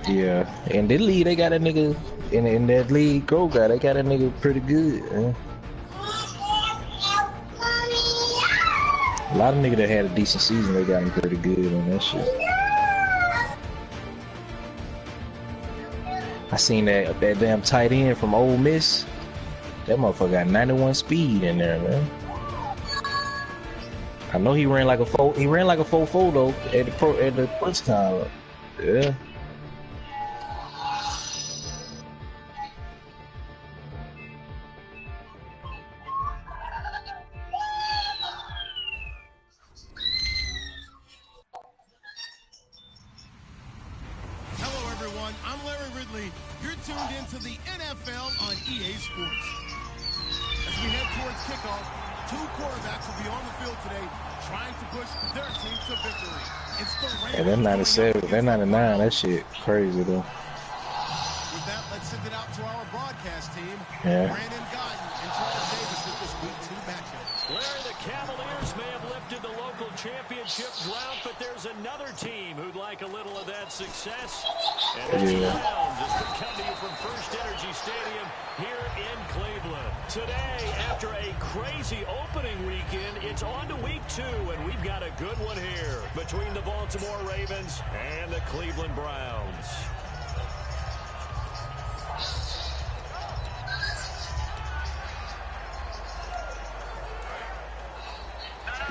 Yeah, in that league they got a nigga in that league go guy. They got a nigga pretty good. A lot of niggas that had a decent season, they got him pretty good on that shit. I seen that damn tight end from Ole Miss. That motherfucker got 91 speed in there, man. I know he ran like a 4.4 though at the press con. Yeah. To the NFL on EA Sports. As we head towards kickoff, two quarterbacks will be on the field today trying to push their team to victory. It's the Yeah, that 97, that 99, that shit crazy though. With that, let's send it out to our broadcast team. Yeah. Brandon Godden and Charles Davis with this Week 2 matchup. Larry, the Cavaliers may have lifted the local championship drought, but there's another team who'd like a little of that success. And that's the Browns as we come to you from First Energy Stadium here in Cleveland. Today, after a crazy opening weekend, it's on to Week 2, and we've got a good one here between the Baltimore Ravens and the Cleveland Browns.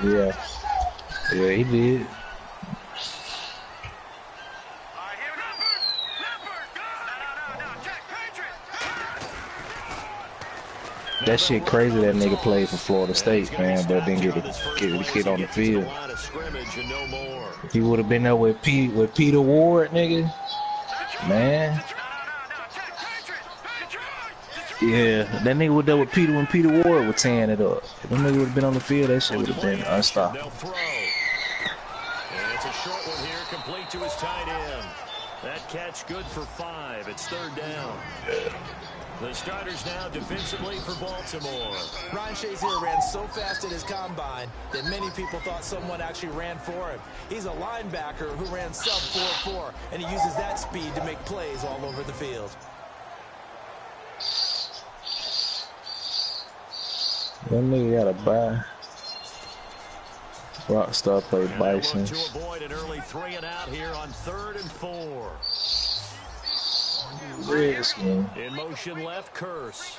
Yeah. Yeah, he did. That shit crazy that nigga played for Florida State, man, but didn't get the kid on the field. He would have been there with Peter Ward, nigga. Man. Yeah, that nigga was there with Peter when Peter Ward was tearing it up. If that nigga would have been on the field, that shit would have been unstoppable. And it's a short one here, complete to his tight end. That catch good for 5. It's 3rd down. The starters now defensively for Baltimore. Ryan Shazier ran so fast at his combine that many people thought someone actually ran for him. He's a linebacker who ran sub 4.4, and he uses that speed to make plays all over the field. That nigga gotta buy. Rockstar play Bison. To avoid an early 3 and out here on 3rd and 4. Redskin. In motion left, Curse.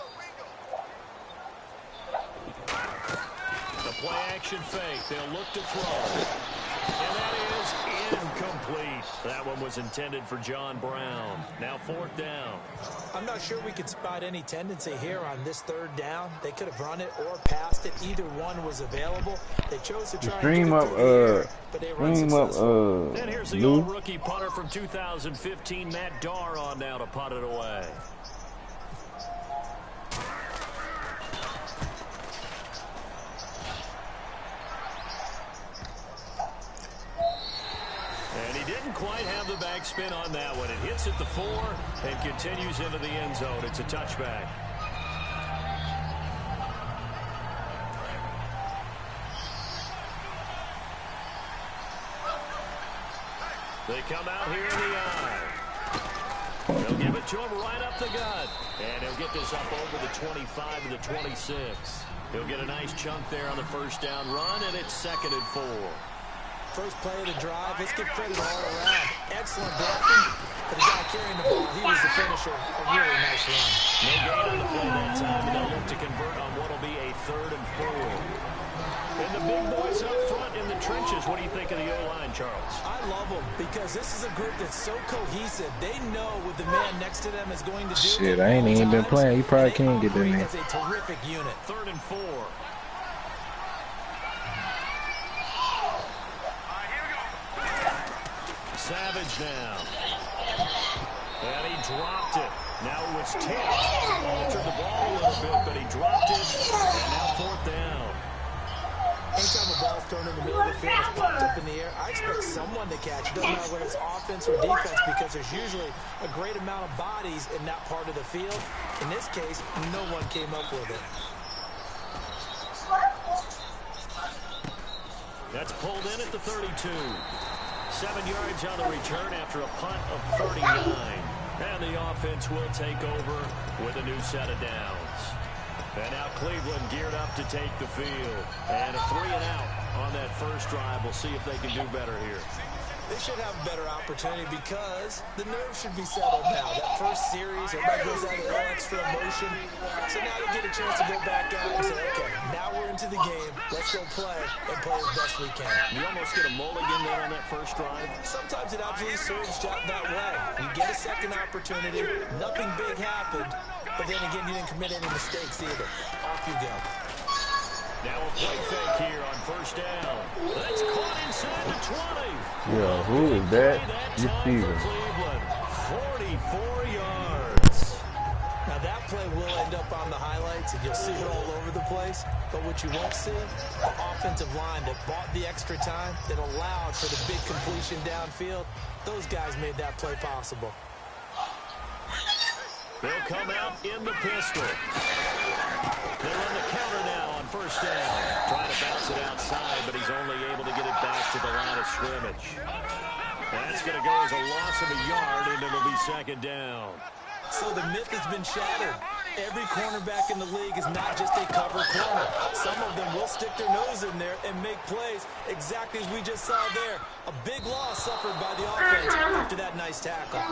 The play action fake. They'll look to throw. And that is incomplete. That one was intended for John Brown. Now 4th down. I'm not sure we could spot any tendency here on this 3rd down. They could have run it or passed it. Either one was available. They chose to try and Dream get it up, through the air, but they were unsuccessful. And here's the old rookie punter from 2015, Matt Darr, on now to punt it away. And he didn't quite have the backspin on that one. It hits at the 4 and continues into the end zone. It's a touchback. They come out here in the eye. They'll give it to him right up the gut. And he'll get this up over the 25 to the 26. He'll get a nice chunk there on the 1st down run, and it's 2nd and 4. First play of the drive. Let's give credit all around. Excellent blocking. For the guy carrying the ball, he was the finisher. A really nice run. No gain on the play that time, and they'll look to convert on what will be a 3rd and 4. And the big boys up front in the trenches. What do you think of the O-line, Charles? I love them because this is a group that's so cohesive. They know what the man next to them is going to do. Shit, I ain't even been playing. You probably can't get in there. It's a terrific unit. 3rd and 4. Savage now. And he dropped it. Now it was tipped. Altered the ball a little bit, but he dropped it. And now 4th down. Anytime a ball's thrown in the middle of the field, it's popped up in the air, I expect someone to catch it. Doesn't matter whether it's offense or defense, because there's usually a great amount of bodies in that part of the field. In this case, no one came up with it. That's pulled in at the 32. 7 yards on the return after a punt of 39. And the offense will take over with a new set of downs. And now Cleveland geared up to take the field. And a 3 and out on that first drive. We'll see if they can do better here. They should have a better opportunity because the nerves should be settled now. That first series, everybody goes out with all extra emotion. So now you get a chance to go back out and say, okay, now we're into the game. Let's go play and play as best we can. You almost get a mulligan there on that first drive. Sometimes it absolutely serves that way. You get a second opportunity. Nothing big happened. But then again, you didn't commit any mistakes either. Off you go. Now a play fake here on first down. That's caught inside the 20. Yeah, who is that? You see him. 44 yards. Now that play will end up on the highlights, and you'll see it all over the place. But what you won't see, the offensive line that bought the extra time, that allowed for the big completion downfield. Those guys made that play possible. They'll come out in the pistol. They run the counter now on first down. Trying to bounce it outside, but he's only able to get it back to the line of scrimmage. That's going to go as a loss of a yard, and it'll be second down. So the myth has been shattered. Every cornerback in the league is not just a cover corner. Some of them will stick their nose in there and make plays exactly as we just saw there. A big loss suffered by the offense after that nice tackle.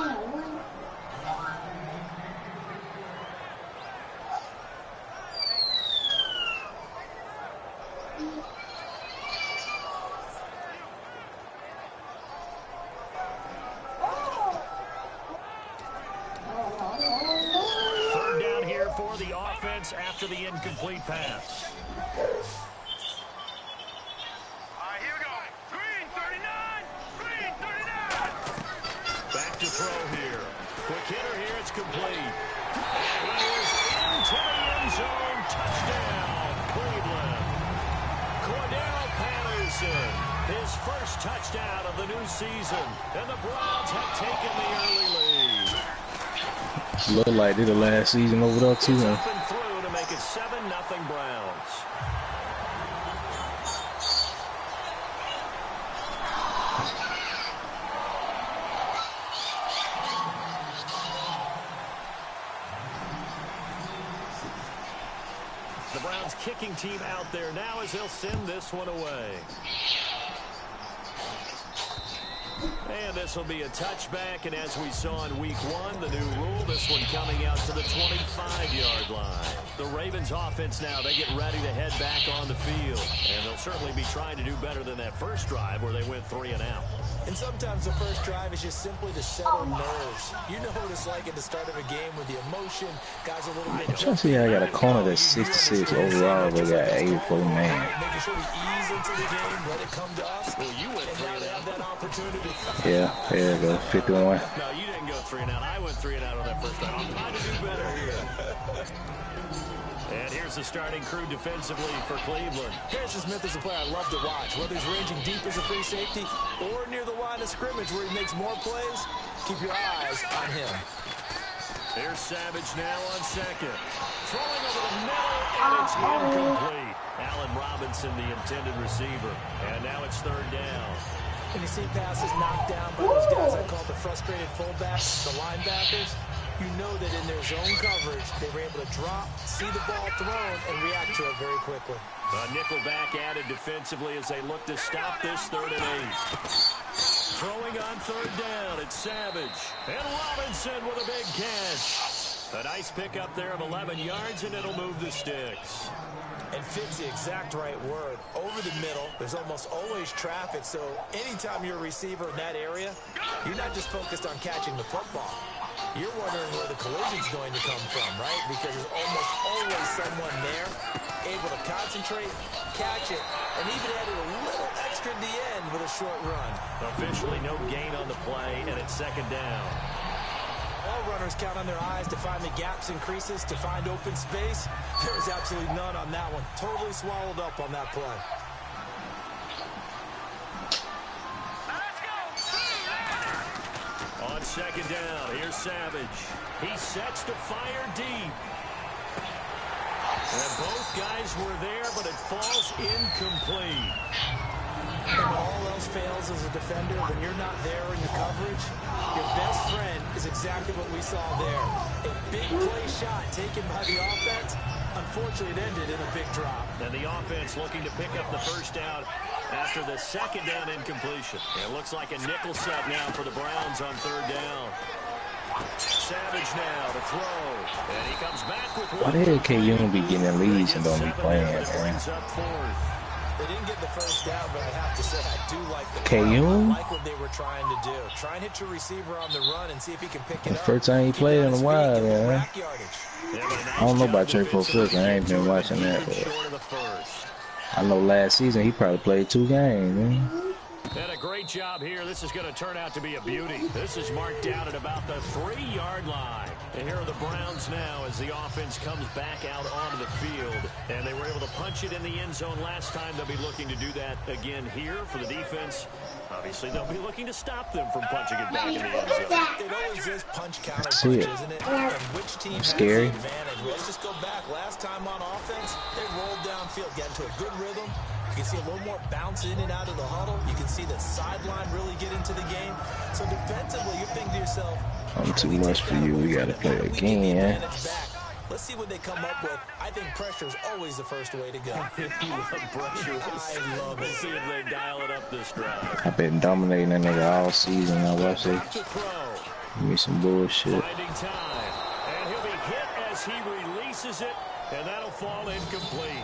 Third down here for the offense after the incomplete pass. Here we go. Green 39. Green 39. Back to throw here. Quick hitter here. It's complete. And he is into the end zone. Touchdown, Cleveland. Cordell Patterson, his first touchdown of the new season. And the Browns have taken the early lead. Look like they the last season over there too, man. Up and through to make it 7-0 Browns. The Browns kicking team out there now as they'll send this one away. And this will be a touchback, and as we saw in week 1, the new rule, this one coming out to the 25-yard line. The Ravens offense now, they get ready to head back on the field, and they'll certainly be trying to do better than that first drive where they went 3 and out. And sometimes the first drive is just simply to settle nerves. You know what it's like at the start of a game with the emotion. Guys a little bit. I'm see I got a corner that's 66 overall, but got 84 man. Making sure we ease into the game, let it come to us. Well, you went 3 and out. That opportunity. Yeah, there you go, 51. No, you didn't go 3 and out. I went 3 and out on that first time. I'm trying to do better here. And here's the starting crew defensively for Cleveland. Harrison Smith is a player I love to watch. Whether he's ranging deep as a free safety or near the line of scrimmage where he makes more plays, keep your eyes on him. Here's Savage now on second. Throwing over the middle, and it's incomplete. Allen Robinson, the intended receiver. And now it's third down. And you see passes knocked down by those guys I call the frustrated fullbacks, the linebackers. You know that in their zone coverage, they were able to drop, see the ball thrown, and react to it very quickly. A nickel back added defensively as they look to stop this 3rd and 8. Throwing on third down, it's Savage. And Robinson with a big catch. A nice pickup there of 11 yards, and it'll move the sticks. And fit's the exact right word. Over the middle, there's almost always traffic, so anytime you're a receiver in that area, you're not just focused on catching the football. You're wondering where the collision's going to come from, right? Because there's almost always someone there able to concentrate, catch it, and even added a little extra at the end with a short run. Officially no gain on the play, and it's second down. All runners count on their eyes to find the gaps and creases, to find open space. There was absolutely none on that one. Totally swallowed up on that play. On second down, here's Savage. He sets to fire deep. And both guys were there, but it falls incomplete. And when all else fails as a defender, when you're not there in your coverage, your best friend is exactly what we saw there. A big play shot taken by the offense. Unfortunately, it ended in a big drop. And the offense looking to pick up the first down after the second down incompletion. It looks like a nickel set now for the Browns on third down. Savage now to throw. And he comes back with one. Why the hell can you be getting leads and don't be playing, man? They didn't get the first down, but I have to say I do like the play. I like what they were trying to do. Try and hit your receiver on the run and see if he can pick it up. First time he played in a while, man. I don't know about Trey Cook. I ain't been watching that. But I know last season he probably played 2 games, man. And a great job here. This is going to turn out to be a beauty. This is marked down at about the 3-yard line. And here are the Browns now as the offense comes back out onto the field. And they were able to punch it in the end zone last time. They'll be looking to do that again here for the defense. Obviously, they'll be looking to stop them from punching it back in the end zone. It always is punch-counter punch, isn't it? And which team has the advantage? Let's just go back. Last time on offense, they rolled downfield, get into a good rhythm. You can see a little more bounce in and out of the huddle. You can see the sideline really get into the game. So defensively, you're thinking to yourself, I'm too much for you. We got to play again. Let's see what they come up with. I think pressure is always the first way to go. Pressure. I love it. See if they dial it up this drive. I've been dominating that nigga all season. I watch it. Give me some bullshit. Finding time. And he'll be hit as he releases it. And that'll fall incomplete.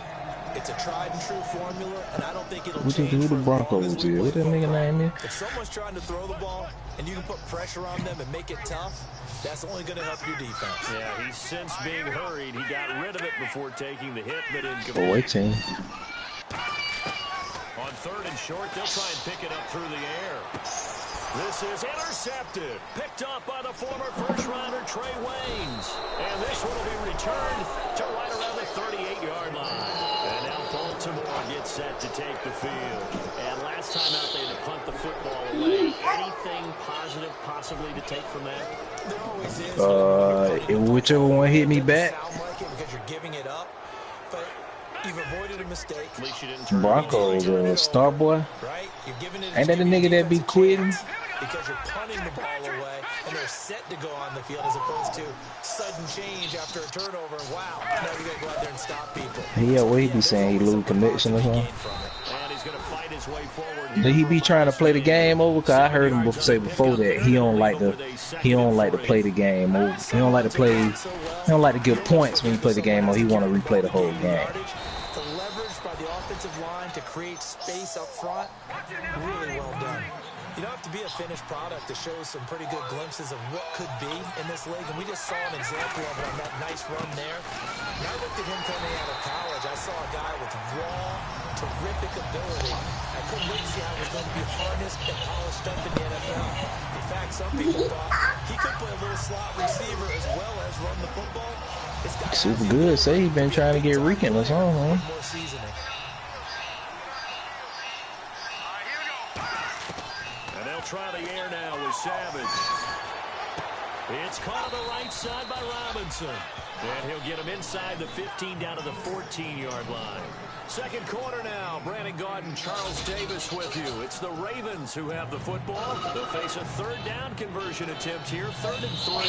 It's a tried and true formula, and I don't think it'll change. Who the Broncos is? What that nigga name is? If someone's trying to throw the ball and you can put pressure on them and make it tough, that's only going to help your defense. Yeah, he's since being hurried. He got rid of it before taking the hit, but incomplete. Boy, team. On third and short, they'll try and pick it up through the air. This is intercepted. Picked up by the former first-rounder Trey Waynes. And this one will be returned to right around the 38-yard line. And now Baltimore gets set to take the field. And last time out, they had to punt the football away. Anything positive possibly to take from that? There always is. Whichever one hit me back. Because you're giving it up. But you've avoided a mistake. At least you didn't turn Broncos, star boy. Right? You're giving it. Ain't that the nigga that be quitting? Because you're punting the ball away, and they're set to go on the field as opposed to sudden change after a turnover. And wow, now you got to go out there and stop people. Yeah, what he be saying? He lose connection or something? And he's going to fight his way forward. Did he be trying to play the game over? Cause I heard him say before that he don't like to play the game over. He don't like to play. He don't like to give points when he play the game over. He want to replay the whole game. The leverage by the offensive line to create space up front, really well done. You don't have to be a finished product to show some pretty good glimpses of what could be in this league, and we just saw an example of it on that nice run there. When I looked at him coming out of college, I saw a guy with raw, terrific ability. I couldn't wait to see how he was going to be harnessed and polished up in the NFL. In fact, some people thought he could play a little slot receiver as well as run the football. Super good. Say he's been trying to get Rican or something, man. More seasoning. Try the air now with Savage. It's caught on the right side by Robinson. And he'll get him inside the 15 down to the 14-yard line. Second quarter now. Brandon Gaudin, Charles Davis with you. It's the Ravens who have the football. They'll face a third down conversion attempt here. 3rd and 3.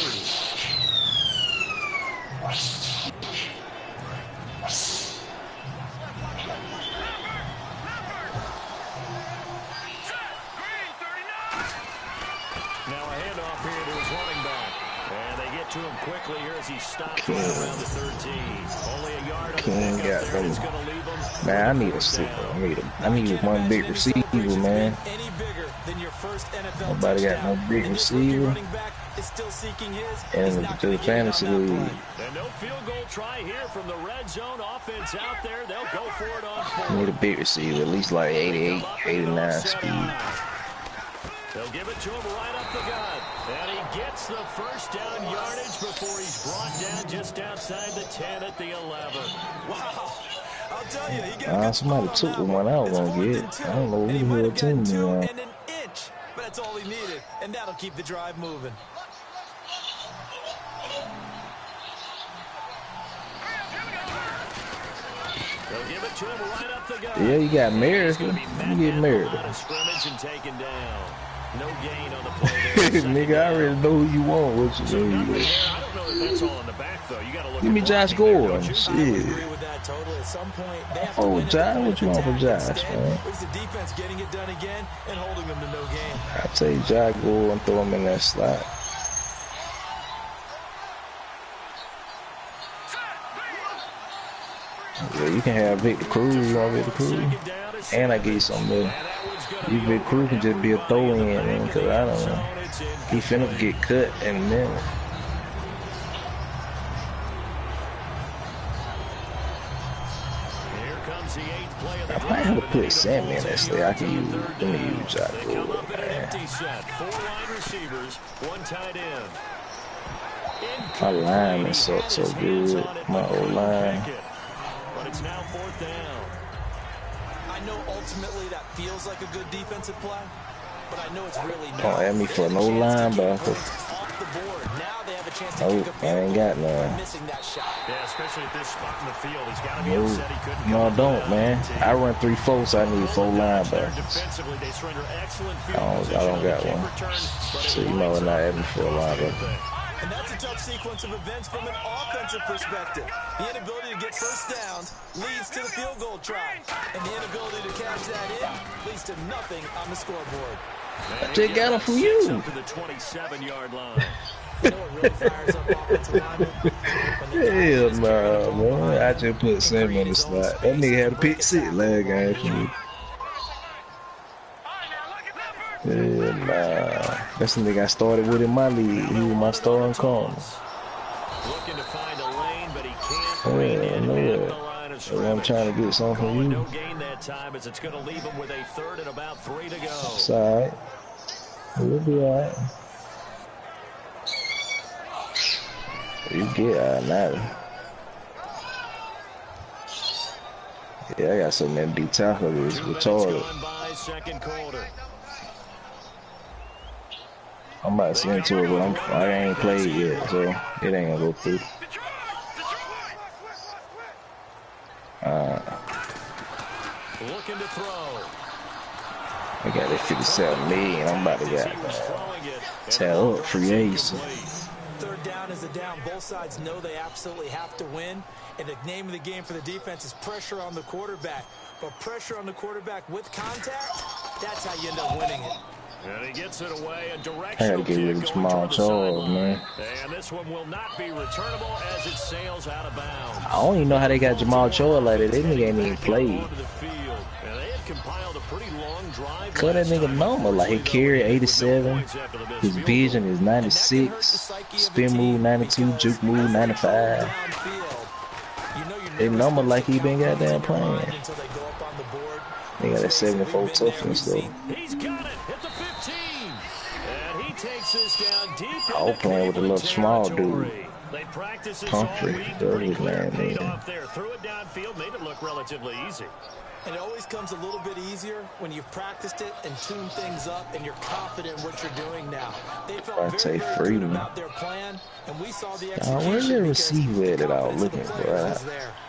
To him quickly here as he stops right around the 13. Only a yard on the pickup there. It's going to leave him. Man, I need a super. I need one big receiver, man. Any bigger than your first NFL Nobody got no big receiver. And the fantasy league. And no field goal try here from the red zone offense out there. They'll go for it on 4. I need a big receiver, at least like 88, 89 speed. They'll give it to him right up the gut. And he gets the first down yardage before he's brought down just outside the 10 at the 11. Wow. I'll tell you, he got somebody took the one I was going to get. I don't know who the team is. And an inch. But that's all he needed. And that'll keep the drive moving. give it to him right up the gut. Yeah, you got married. You get married. Scrimmage and taken down. No gain on the play there. Nigga, I already know who you want. What you So know? I don't know if that's all in the back, though. You gotta look Give me at Josh blocking there, Gordon. don't you? Shit. I would agree with that totally. At some point, they have to Oh, win it. Josh, what you want from Josh, Instead, man? it's the defense getting it done again and holding them to no gain. I tell you, Josh Gordon, throw him in that slot. Yeah, you can have Victor Cruz. You want Victor Cruz? And I give you something there. You Victor Cruz can just be a throw-in, man, because I don't know. He finna get cut in a minute. I might have to put Sammy in that state. I can use, let me use Josh Gordon, man. My lineman sucks so good. My old line. But it's now 4th down. I know ultimately that feels like a good defensive play, but I know it's really not. Don't add me for no linebacker. Off the board. Now they have a chance to Nope, kick a I field ain't goal got by none. missing that shot. Yeah, especially at this spot in the field. He's got to be No, upset he couldn't no, I go don't, down. man. I run 3-4, so I need 4 linebackers. Defensively, they surrender excellent field I don't got position on one. the kick return, but So it you know lines I'm not up adding for a linebacker. And that's a tough sequence of events from an offensive perspective. The inability to get first downs leads to the field goal try. And the inability to cash that in leads to nothing on the scoreboard. I just got him from you. Up to the 27-yard line. You know what really fires up offensive linemen? Hell nah, man. I just put Sammy in the slot. That nigga had a pick 6 last game for me. Hell nah. That's the nigga I started with in my league. He was my starting corner. Looking to find a lane, but he can't Yeah, bring it I in know at that. the line of I'm scrimmage. trying to get something from Going you. no gain that time as it's going to leave him with a 3rd and about 3 to go. It's alright. We'll be alright. You get now. Yeah, I got so many D tackles. It's 2 minutes retarded. gone by, second quarter. I'm about to send to it, but I ain't played yet, so it ain't gonna go through. Looking to throw. I got that 57 million. I'm about to get tell up free agency. 3rd down is a down. Both sides know they absolutely have to win. And the name of the game for the defense is pressure on the quarterback. But pressure on the quarterback with contact, that's how you end up winning it. And he gets it away. A I directional gotta get rid of kick going Jamal toward the Charles, sideline. man. And this one will not be returnable as it sails out of bounds. I don't even know how they got Jamal Charles like that. That nigga ain't even played. Onto the field. And they had compiled a pretty long drive. Cut that nigga number. Like he carried 87. His vision is 96. Spin move 92. Juke move 95. They number like he been goddamn playing. They got that 74 toughness though. He's got it at the 15. And he takes this down deep. I was playing with a little small dude. They practice this Humphrey, all week. the Pretty other clear man, paid man. off there. Threw it downfield, made it look relatively easy. And it always comes a little bit easier when you've practiced it and tuned things up and you're confident in what you're doing now. They felt very, very good about their plan, and we saw the execution. Where's the receiver at that I was looking for?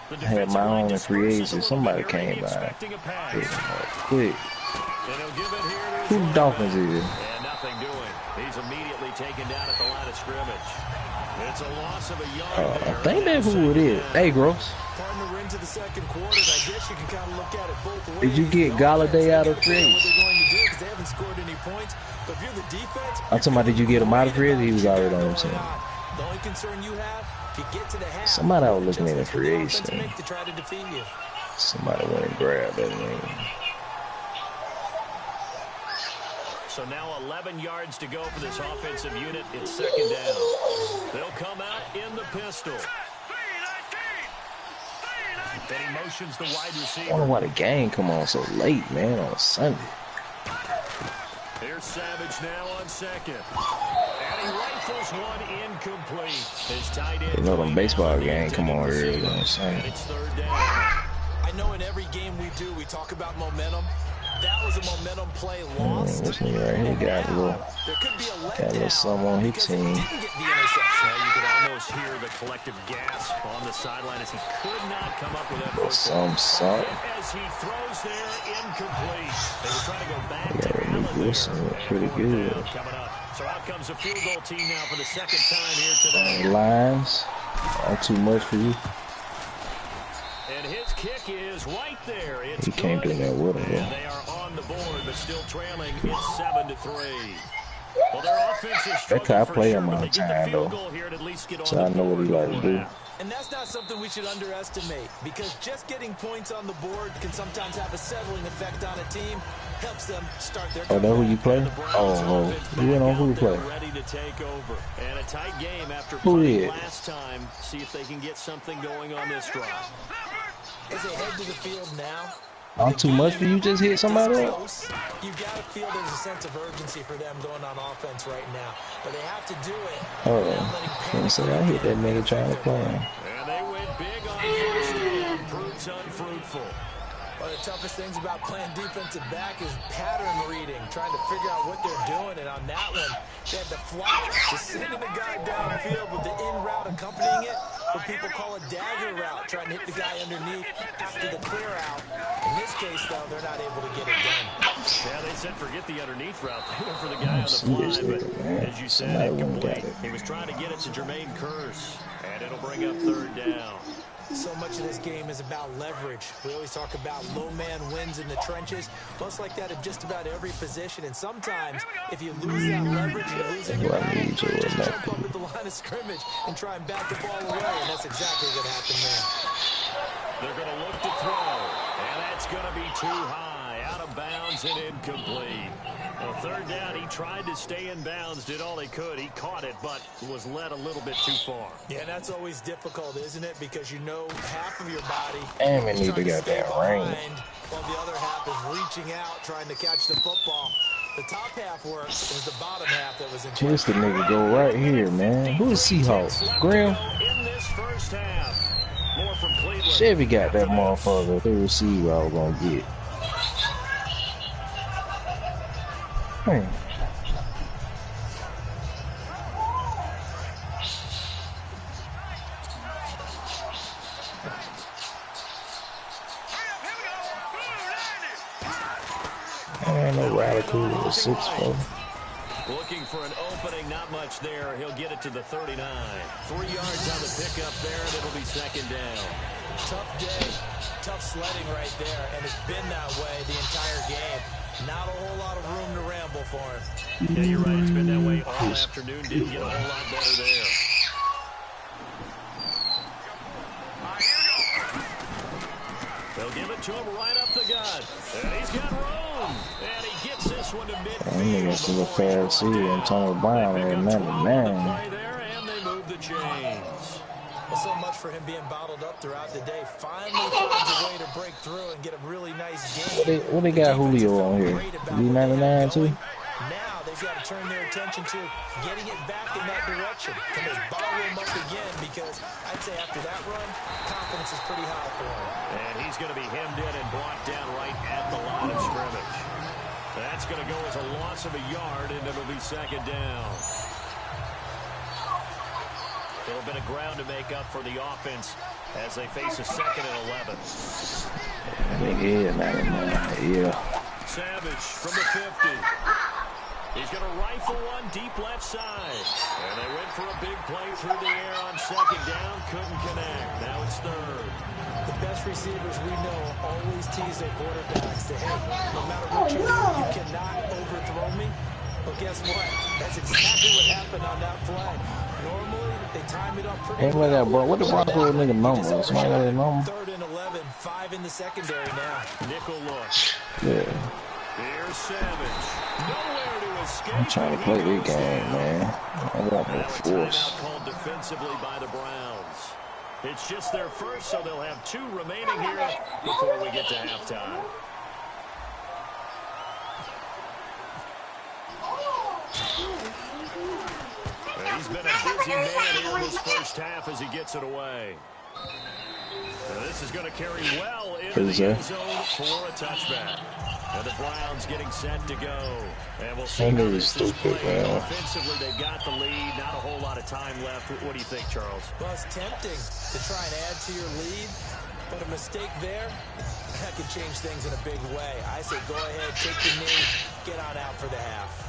I had my own in free agency. Somebody came by. Quick. Who the Dolphins is? And nothing doing. He's immediately taken down at the line of scrimmage. It's a loss of a yard there. I think that's who it is. Hey, Gross. Partner into the second quarter, and I guess you can kind of look at it both ways. Did you get Galladay out of free agency? What they're going to do because they haven't scored any points. But if you're the defense, I'm talking about, did you get him out of free agency? He was already on the team. the only concern you have, if you get to the half, Somebody I was looking at in free agency. to try to defeat you. Somebody went and grabbed that name. So now 11 yards to go for this offensive unit. It's second down. They'll come out in the pistol. Then he motions the wide I receiver. wonder why the game come on so late, man, on a Sunday. Here's Savage now on second. And he rifles one incomplete. His tight end. You know them baseball game come on early on Sunday. It's third down. I know in every game we do, we talk about momentum. That was a momentum play lost. This nigga right here got a little something on his team. You could almost hear the collective gasp on the sideline as he could not come up with that football. As he throws there, incomplete. They were trying to go back to Allen there. Pretty good. Coming up. So out comes a field goal team now for the second time here today. Lines. Not too much for you. And his kick is right there. It's he can't do that with him. And they are on the board, but still trailing. It's 7-3. Well, their offense is struggling for sure, but they get the field goal here and at least get on so I know what he like to do. And that's not something we should underestimate, because just getting points on the board can sometimes have a settling effect on a team. Helps them start their know who you play? Oh, you went on who you play? Ready to take over. And a tight game after playing last time. See if they can get something going on this drive. As they head to the field now, I'm too much for you just hit somebody else. You gotta feel there's a sense of urgency for them going on offense right now, but they have to do it. I hit that nigga trying to play him. And they went big on first down. Proves unfruitful. One of the toughest things about playing defensive back is pattern reading, trying to figure out what they're doing. And on that one, they had the flop, just sending the guy downfield with the in route accompanying it, what people call a dagger route, trying to hit the guy underneath after the clear out. In this case, though, they're not able to get it done. Yeah, they said forget the underneath route. They went for the guy on the fly, but as you said, incomplete. He was trying to get it to Jermaine Kearse, and it'll bring up third down. So much of this game is about leverage. We always talk about low man wins in the trenches. Most like that in just about every position. And sometimes, if you lose that leverage, you're losing the battle. Just jump up at the line of scrimmage and try and bat the ball away. And that's exactly what happened there. They're going to look to throw. And that's going to be too high. Out of bounds and incomplete. Well, third down, he tried to stay in bounds, did all he could. He caught it, but was led a little bit too far. Yeah, that's always difficult, isn't it? Because you know half of your body and we need to get that range, while the other half is reaching out, trying to catch the football. The top half worked. It was the bottom half that was in place. The nigga go right here, man. Who is Seahawks? Graham? In this first half. More from Cleveland. Chevy got that motherfucker. The receiver I was going to get. Ain't no radical 6'4". Looking for an opening, not much there. He'll get it to the 39. 3 yards on the pickup there, and it'll be second down. Tough day, tough sledding right there, and it's been that way the entire game. Not a whole lot of room to ramble for him. Yeah, you're right. It's been that way all afternoon. Didn't get a whole lot better there. They'll give it to him right up the gut. And he's got room. And he gets this one to midfield. This is a fair see. And Tony Brown had another man. And they move the chains. Well, so much for him being bottled up throughout the day. Finally finds a way to break through and get a really nice game. What they got Julio on here? B99 too? Now they've got to turn their attention to getting it back in that direction. Can they bottle him up again? Because I'd say after that run, confidence is pretty high for him. And he's going to be hemmed in and brought down right at the line of scrimmage. That's going to go as a loss of a yard, and it'll be second down. A little bit of ground to make up for the offense as they face a 2nd and 11. Yeah. Savage from the 50. He's going to rifle one deep left side. And they went for a big play through the air on second down. Couldn't connect. Now it's third. The best receivers we know always tease their quarterbacks to, hey, no matter what you do, you cannot overthrow me. Well, guess what? That's exactly what happened on that play. Normally, they time it up pretty well. That, bro. What the Broncos nigga number? Somebody got that number? 3rd and 11, 5 in the secondary now. Nickel look. Yeah. Here's Savage. Nowhere to escape. I'm trying to play this game, man. I want no force. Called defensively by the Browns. It's just their first, so they'll have 2 remaining here before we get to halftime. He's been a busy man here in this first half as he gets it away. Now this is going to carry well into the end zone for a touchback. And the Browns getting set to go. And we'll see how this is played. Offensively, they've got the lead. Not a whole lot of time left. What do you think, Charles? Well, it's tempting to try and add to your lead, but a mistake there, that could change things in a big way. I say go ahead, take the knee, get on out for the half.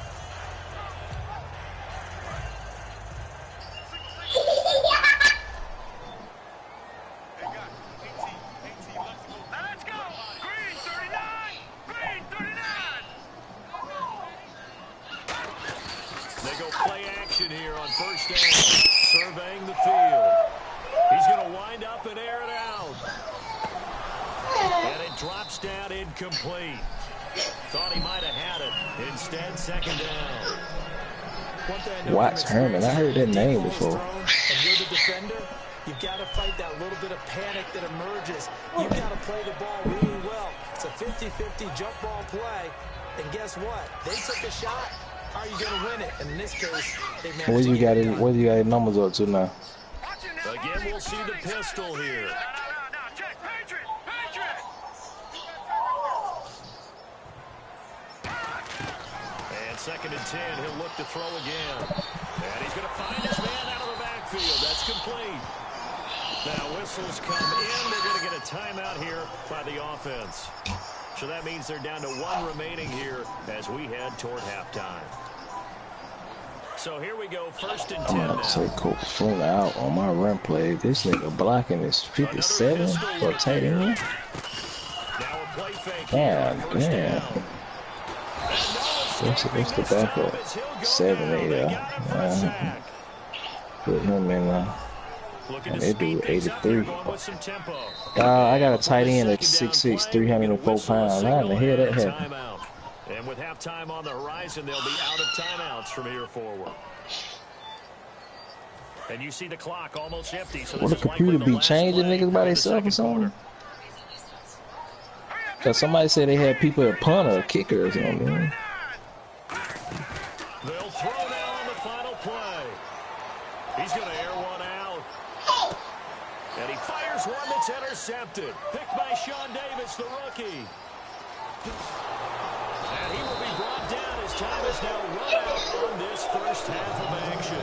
Here on first down, surveying the field. He's going to wind up and air it out. And it drops down incomplete. Thought he might have had it. Instead, second down. Watts Herman. I heard that name before. And you're the defender. You've got to fight that little bit of panic that emerges. You've got to play the ball really well. It's a 50-50 jump ball play. And guess what? They took a shot. How are you going to win it? And in this case, they managed where you got it? Where you got your numbers up to now? Again, we'll see the pistol here. And 2nd and 10, he'll look to throw again. And he's going to find his man out of the backfield. That's complete. Now whistles come in. They're going to get a timeout here by the offense. So that means they're down to 1 remaining here as we head toward halftime. So here we go, 1st and 10 I'm going to say Coach Flynn out on my run play. This nigga blocking is 57 for a tight end. Damn. What's the backup? 7, 8. Put him in and they do 83. I got a tight end at 6'6", 304 pounds. How in the hell that happened? And with halftime on the horizon, they'll be out of timeouts from here forward. And you see the clock almost empty. So will the computer be changing niggas by themselves or something? Because somebody said they had people at punter or kicker or something. They'll throw now on the final play. He's going to air one out. And he fires one that's intercepted. Picked by Sean Davis, the rookie. And he will be brought down as time is now run out on this first half of action.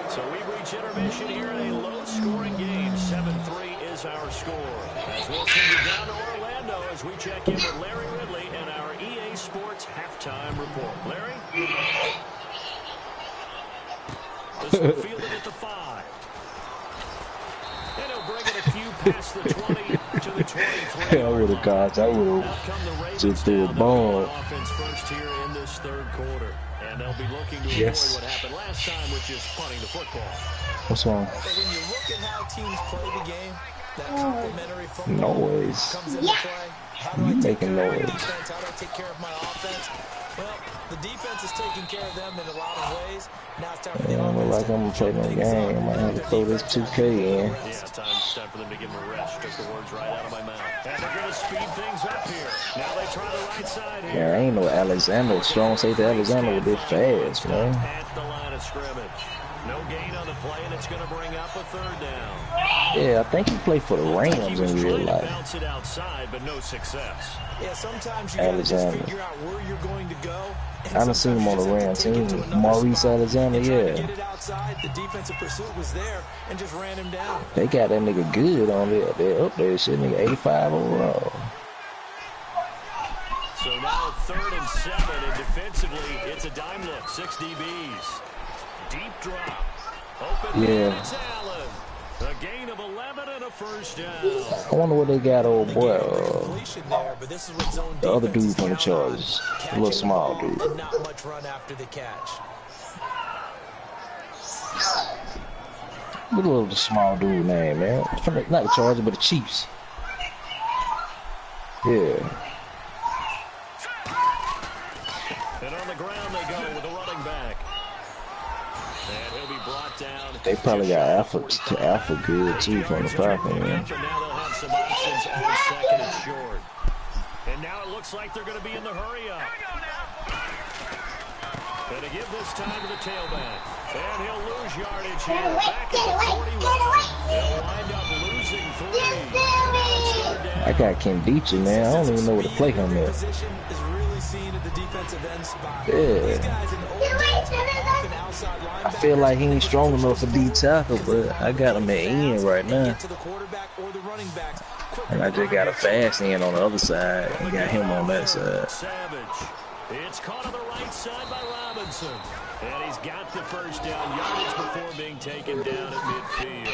So we reach intermission here in a low-scoring game. 7-3 is our score. As we'll send you down to Orlando as we check in with Larry Ridley and our EA Sports halftime report. Larry? This will field it at the 5. And he'll bring it a few past the 20 to the 23. I would have got. I would have just threw a ball. Offense first here in this 3rd quarter. And they'll be looking to avoid what happened last time, which is punting the football. What's wrong? But when you look at how teams play the game, that complementary football comes into play. How do I take care of my defense? How do I take care of my offense? Well, the defense is taking care of them in a lot of ways. Now it's time for the offense. Like I'm gonna play no game. I might have to throw this 2K in. Yeah, it's time for them to give him a rest. Took the words right out of my mouth. And they're going to speed things up here. Now they try the right side here. Yeah, ain't no Alexander. Strong safety Alexander with this fast, man. At the line of scrimmage. No gain on the play, and it's going to bring up a 3rd down. Yeah, I think he played for the Rams in real life. Bounce it outside, but no success. Yeah, sometimes you got to just figure out where you're going to go. I haven't seen him on the Rams. Maurice Alexander, yeah. Get it outside. The defensive pursuit was there and just ran him down. They got that nigga good on there. They're up there, shit, nigga, 85 overall. So now 3rd and 7, and defensively, it's a dime look. 6 DBs. Deep drop. Open it's Allen. A gain of 11 and a first down. I wonder what they got, old boy. The other dude from the Chargers. A little small dude. Not much run after the catch. What a little small dude name, man. Not the Chargers, but the Chiefs. Yeah. And on the ground they go with the running back. And he'll be brought down. They probably got Alpha good too from the Falcons, man. Now they'll have some options on 2nd and short. And now it looks like they're going to be in the hurry up. And to give this time to the tailback. And he'll lose yardage here. Back at the 41. They'll wind up losing losing 3. Now it's 3rd down. I got Kendicha, man. I don't even know where to play him at. Position is really seen at the defensive end spot. Yeah. These guys in the old days were often outside linebackers. I feel like he ain't strong enough for D tackle, but I got him at end right now. And I just got a fast end on the other side and got him on that side. Savage. It's caught on the right side by Robinson. And he's got the first down yardage before being taken down at midfield.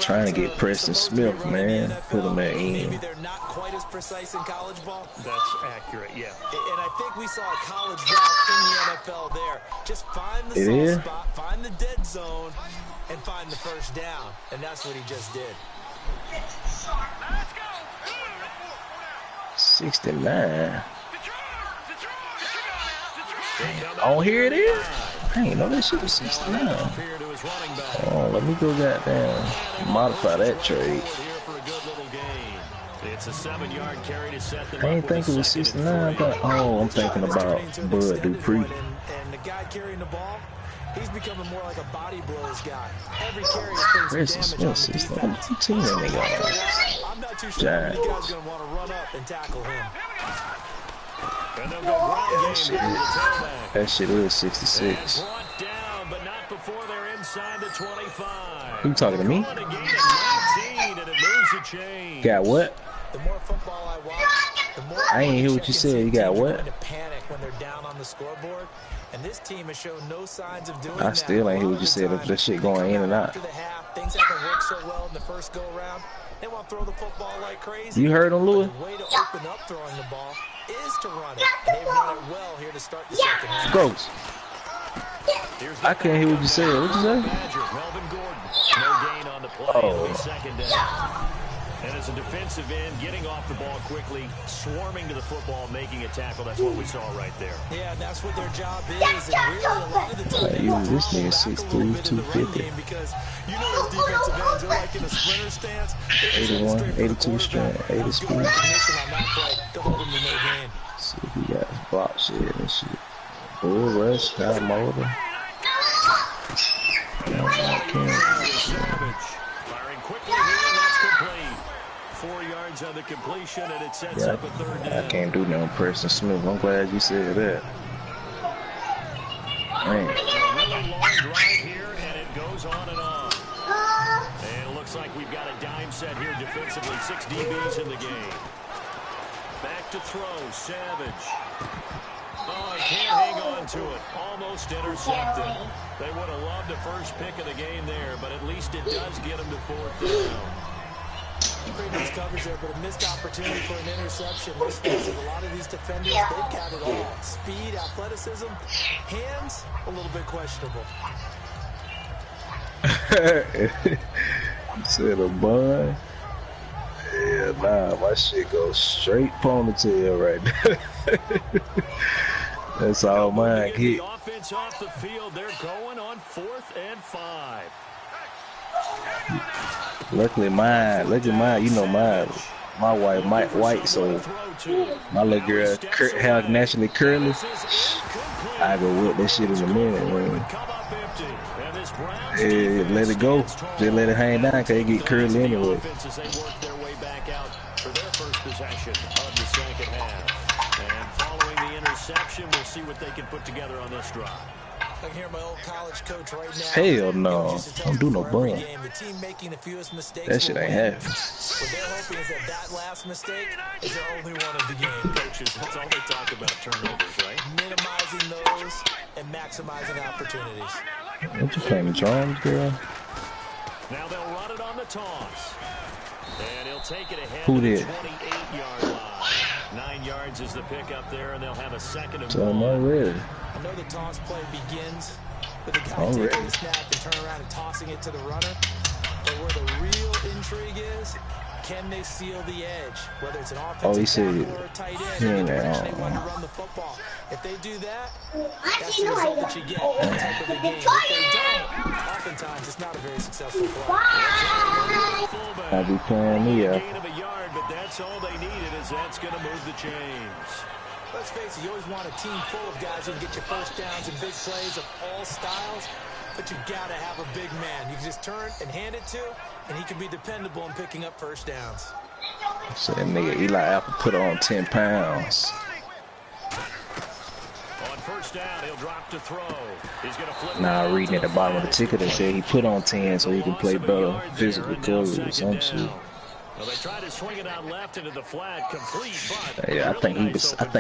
Trying to get Preston Smith, man. Put him at end. Maybe they're not quite as precise in college ball. That's accurate, yeah. And I think we saw a college route in the NFL there. Just find the soft spot, find the dead zone, and find the first down. And that's what he just did. 69. Oh, here it is. I ain't know that shit was 69. Oh, let me go goddamn modify that trade. It's a 7-yard carry to set them I ain't think it was 69. Oh, I'm thinking about Bud Dupree. And the guy carrying the ball, he's becoming more like a body blows guy. Every carry is putting some damage on the defense. I'm not too sure how many guys going to want to run up and tackle him. And they'll go ground game here to the tailback. That shit is 66. And brought down, but not before they're inside the 25. You talking to me? And it moves the chain. Got what? The more football I watch, the more I ain't hear what you said. You got what? Panic when they're down on the scoreboard. And this team has shown no signs of doing I still ain't hear what you said. If that shit going in and out. After the half, things haven't worked so well in the first go around. They want to throw the football like crazy. You heard him, Louis? The way to open up throwing the ball is to run it. And they've run it well here to start the second half. Gross. I can't hear what you said. What you say? Melvin Gordon. No gain on the play. It'll be second down. And as a defensive end, getting off the ball quickly, swarming to the football, making a tackle. That's what we saw right there. Yeah, and that's what their job is. And really, a lot of the time, This nigga 6'3", 250. Because you know those defensive ends, they're like in a sprinter stance. 81, 82 strength, 80 speed. On that play to hold him to no gain. See if he got block shit and shit. Bull rush, style motor. Firing quickly here, that's complete. 4 yards on the completion, and it sets up a third down. I can't do no Preston Smith. I'm glad you said that. Man. A really long drive here, and it goes on and on. And it looks like we've got a dime set here defensively. 6 DBs in the game. Back to throw, Savage. Oh, he can't hang on to it. Almost intercepted. They would have loved the first pick of the game there, but at least it does get them to 4th down. Pretty nice coverage there, but a missed opportunity for an interception. Let's face it, a lot of these defenders, they've got it all. Speed, athleticism, hands, a little bit questionable. You said a bun? Yeah, nah, my shit goes straight ponytail right now. That's all mine hit. The offense off the field, they're going on 4th and 5. Luckily mine, you know my wife, white, so my little girl hair naturally curly. I go whip that shit in a minute, man. Yeah, let it go. Just let it hang down, cause it get curly anyway. We'll see what they can put together on this drive. I can hear my old college coach right now. Hell no. Don't do no bun. That shit ain't happening. What they're hoping is that last mistake is their only one of the game. Coaches, that's all they talk about, turnovers, right? Minimizing those and maximizing opportunities. What you playing, the drums, girl? Now they'll run it on the toss. And he'll take it ahead to the 28-yard line. 9 yards is the pickup there, and they'll have a second and I'm already. I know the toss play begins with the guy taking the snap and turn around and tossing it to the runner. But where the real intrigue is, can they seal the edge? Whether it's an offensive tackle or a tight end, they want to run the football. If they do that, that's the result that you get in that type of a game. If they don't, oftentimes it's not a very successful play. I be playing me up. Gain of a yard, but that's all they needed, as that's going to move the chains. Let's face it, you always want a team full of guys who can get you first downs and big plays of all styles, but you gotta have a big man you can just turn and hand it to, and he can be dependable in picking up first downs. So that nigga Eli Apple put on 10 pounds. On first down, he'll drop to throw. He's gonna flip. Nah, reading at the bottom of the ticket that said he put on 10 so he can play better physical coverage or some shit. Well, they tried to swing it out left into the flat, complete, but Yeah, I think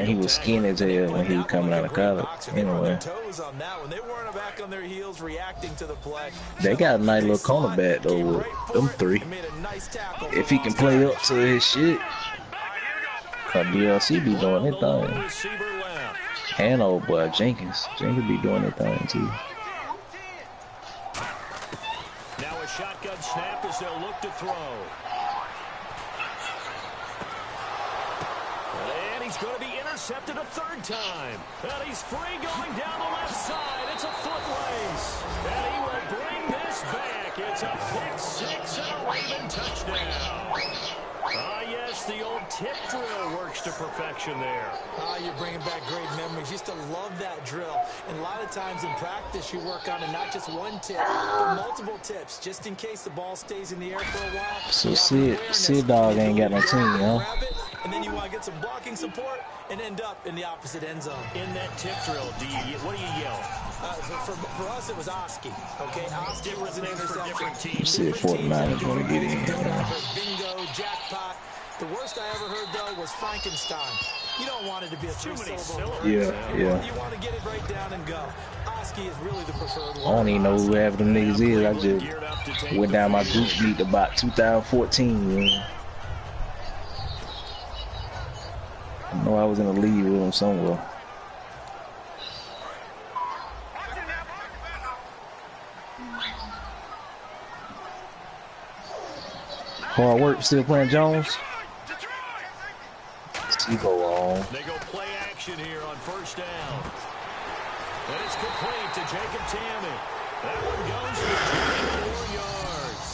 he was skinny as hell when he was coming out of college. Anyway, they got a nice little cornerback though with them three. If he can play up to his shit, cause DLC be doing his thing. And old boy Jenkins be doing his thing too. Now a shotgun snap as they'll look to throw. He's going to be intercepted a third time. And he's free going down the left side. It's a foot race. And he will bring this back. It's a pick six and a Raven touchdown. Ah, yes, the old tip drill works to perfection there. Ah, you're bringing back great memories. Used to love that drill. And a lot of times in practice, you work on it, not just one tip, but multiple tips, just in case the ball stays in the air for a while. So Sid Dog ain't got no team, huh? And then you want to get some blocking support and end up in the opposite end zone. In that tip drill, what do you yell? For us, it was Oski. Okay, Oski was an interception. Sid 49 is going to get in. Bingo, jackpot. The worst I ever heard, though, was Frankenstein. You don't want it to be a three-syllable word. Yeah. You want to get it right down and go. Oski is really the preferred word. I don't even know who half of them niggas is. I just went down my group meet about 2014, man. I know I was in the league with him somewhere. Hard work, still playing Jones. Tebow on. They go play action here on first down. And it's complete to Jacob Tammany. That one goes for 24 yards.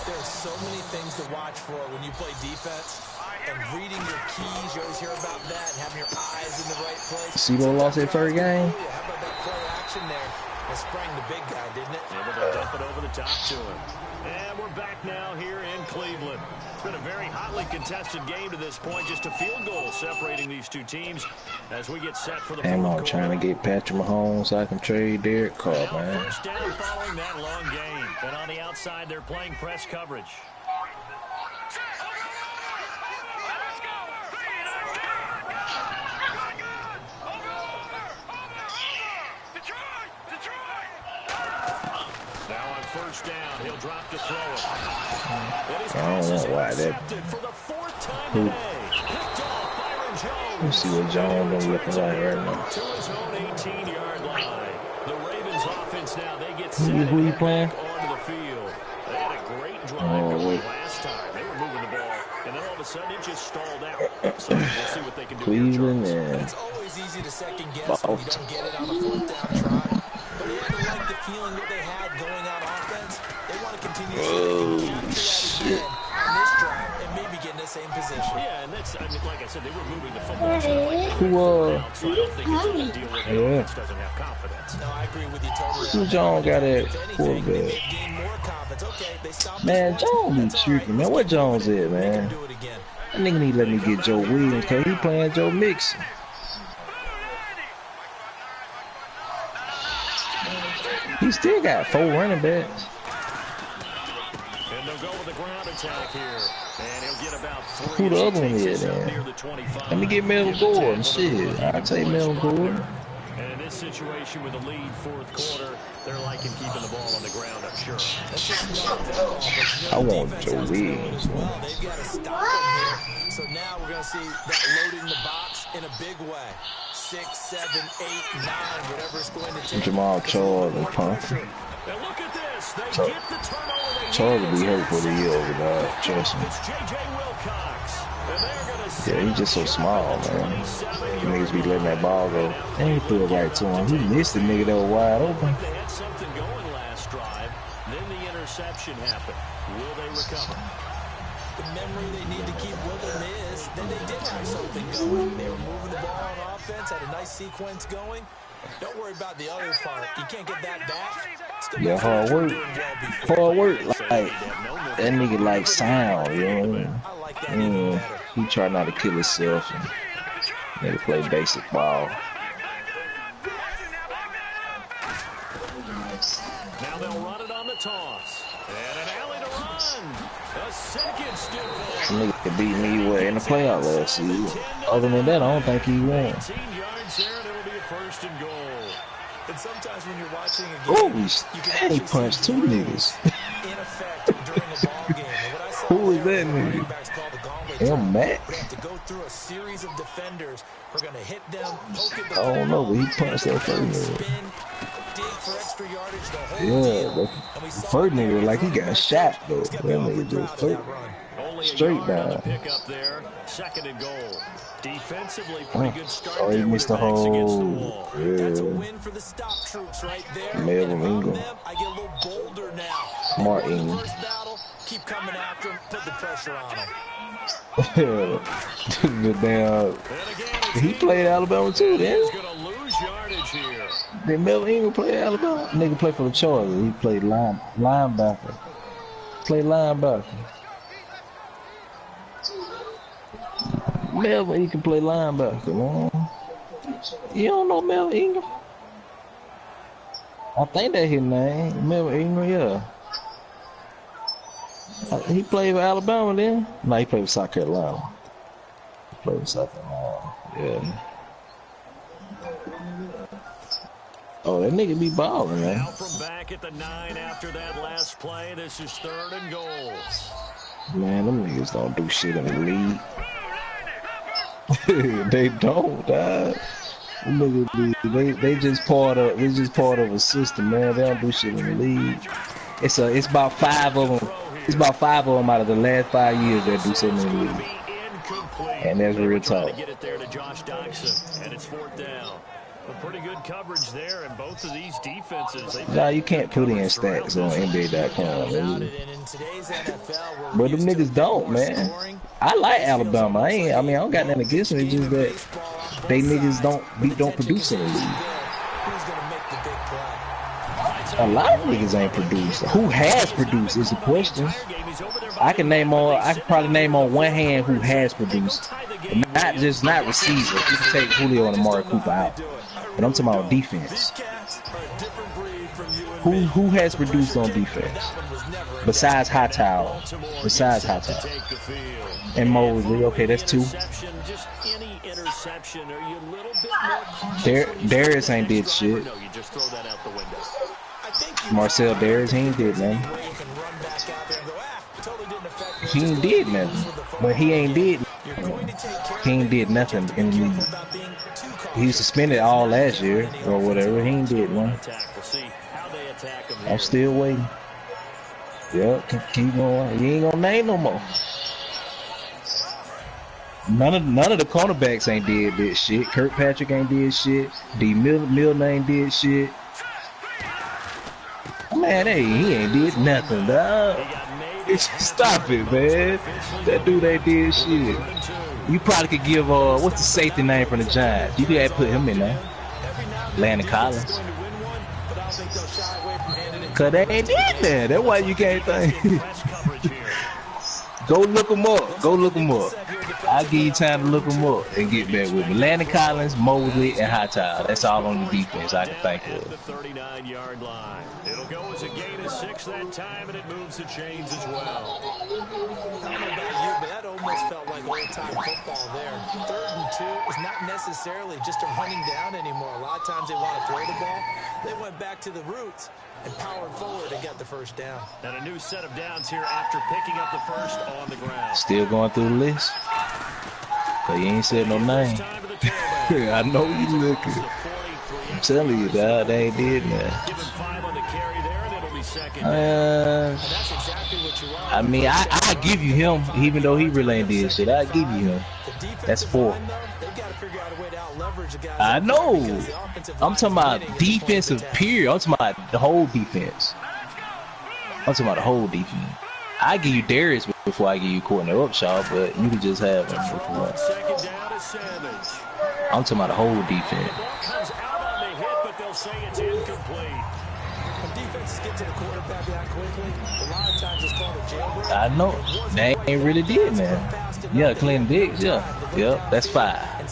There's so many things to watch for when you play defense. And reading your keys, you always hear about that, and having your eyes in the right place. Tebow lost their first game. How about that play action there? It sprang the big guy, didn't it? Able to dump it over the top to him. And we're back now here in Cleveland. It's been a very hotly contested game to this point. Just a field goal separating these two teams as we get set for the fourth quarter. I'm trying to get Patrick Mahomes so I can trade Derek Carr, man. First down following that long game. And on the outside, they're playing press coverage. First down, he'll drop to throw it. I don't know why that. Let's see what Jones is looking like right now. To his own 18-yard line. The Ravens offense now, they get set who you playing? onto the field. They had a great drive last time. They were moving the ball, and then all of a sudden it just stalled out. So we'll see what they can do. Cleveland and it's always easy to second guess when you don't get it on a fourth down try. But you had to like the feeling that they had going on offense. They want to continue to shit. In this drive and maybe get in the same position. Yeah, and that's, I mean, like I said, they were moving the football. So I don't think it's a big deal that the offense doesn't have confidence. No, I agree with you totally. Who Jones got that quarterback? Man, Jones be tripping, man. What Jones is, man? That nigga need to let me get Joe Williams because he playing Joe Mixon. He still got 4 running backs. And they'll go with the ground attack here. And he'll get about 3. Who the other one is, man? Let me get Melvin Gordon. Shit, I'll take Melvin Gordon. And in this situation with the lead fourth quarter, they're liking keeping the ball on the ground, I'm sure. I want Joe Williams. Well, they've got to stop him here. So now we're going to see that loading the box in a big way. 6, 7, 8, 9, whatever it's going to take. Jamal Charles and Pumphrey. And look at this. They get the turnover. Charles will be hurt for the year over that. Trust me. It's J.J. Wilcox. And they're going to yeah, he's just so small, man. You niggas be letting that ball go. And he threw it right to him. He missed the nigga that was wide open. They had something going last drive. Then the interception happened. Will they recover? the memory they need to keep with them is that they did have something going. They were moving the ball on offense, had a nice sequence going. Don't worry about the other part. You can't get that back. Yeah, hard work. Hard work. Like, that nigga like sound, you know? I like that even better. He try not to kill himself and nigga play basic ball. Now they'll run it on the toss. And an alley to run. A second stiff ball. Nigga beat me in the playoff last season. Other than that, I don't think he won. 19 yards there, and it'll be a first and goal. And sometimes when you're watching a game, Ooh, he punched two niggas. in effect during a ball game. And what I saw Who is that nigga? Him, Matt? We have to go through a series of defenders. We're going to hit them, poke at I don't know, but he punched that first nigga. Dig for extra yardage, the whole Yeah, deal. but the first nigga like he got shot though. That nigga just straight down. Pick up there, second and goal. Defensively, pretty good start. Oh, he missed the whole. Yeah. That's a win for the stop troops right there. Melvin Ingram. I get a little bolder now. Smart Ingram. First battle, keep coming after him, put the pressure on him. The damn. He played Alabama too, then. He's gonna lose yardage here. Did Melvin Ingram play Alabama? Nigga played for the Chargers. He played linebacker. Played linebacker. Melvin, he can play linebacker, man. You don't know Melvin Ingram? I think that's his name. Melvin Ingram, yeah. He played for Alabama then? No, he played for South Carolina. He played for South Carolina, yeah. Oh, that nigga be balling, man. Now from back at the 9 after that last play, this is third and goal. Man, them niggas don't do shit in the league. They don't, dog. They just part of a system, man. They don't do shit in the league. It's about 5 of them. It's about 5 of them out of the last 5 years that do something in the league. And that's real talk. Get it there to Josh Doxson, and it's fourth down. A pretty good coverage there, and both of these defenses. Nah, you can't put in stats on NBA.com, man. But them niggas don't, man. I like Alabama. I don't got nothing against them. It's just that they niggas don't produce in the league. A lot of niggas ain't produced. Who has produced is the question. I can probably name on one hand who has produced. Not receiver. You can take Julio and Amari Cooper out. But I'm talking about defense. Who has produced on defense? Besides Hightower. And Mosley. Okay, that's 2. Darius ain't did shit. Marcel Darius, he ain't did nothing. He ain't did nothing. But he ain't did nothing in the league. He was suspended all last year or whatever. He ain't did nothing. I'm still waiting. Yep, keep going. You ain't gonna name no more. None of the cornerbacks ain't did this shit. Kirkpatrick ain't did shit. D. Milner ain't did shit. Man, he ain't did nothing, dog. Stop it, man. That dude ain't did shit. You probably could give what's the safety name from the Giants? You could put him in there. Landon Collins. Cause they ain't did that. That's why you can't think. Go look them up. I'll give you time to look them up and get back with me. Landon Collins, Mosley, and Hightower. That's all on the defense I can think of. The 39-yard line. It'll go as a gain of 6 that time, and it moves the chains as well. I don't know about you, but that almost felt like old-time football there. 3rd and 2 is not necessarily just a running down anymore. A lot of times they want to throw the ball. They went back to the roots and powered forward and got the first down. And a new set of downs here after picking up the first on the ground. Still going through the list. But you ain't said no name. I know you looking. I'm telling you, dog, they ain't did that. Give him 5 on the carry there, and it'll be second. That's exactly what you want. I mean, I give you him, even though he really ain't did shit. I give you him. That's 4. I know. I'm talking about defensive period. I'm talking about the whole defense. I give you Darius before I give you Courtney Upshaw, but you can just have him. Second down to Savage. I'm talking about the whole defense. The ball comes out on the hit, but they'll say it's incomplete. When defenses get to the quarterback that quickly, a lot of times it's called a jailbreak. I know. They ain't really did, man. Yeah, Clinton Diggs, yeah. Yep, that's 5.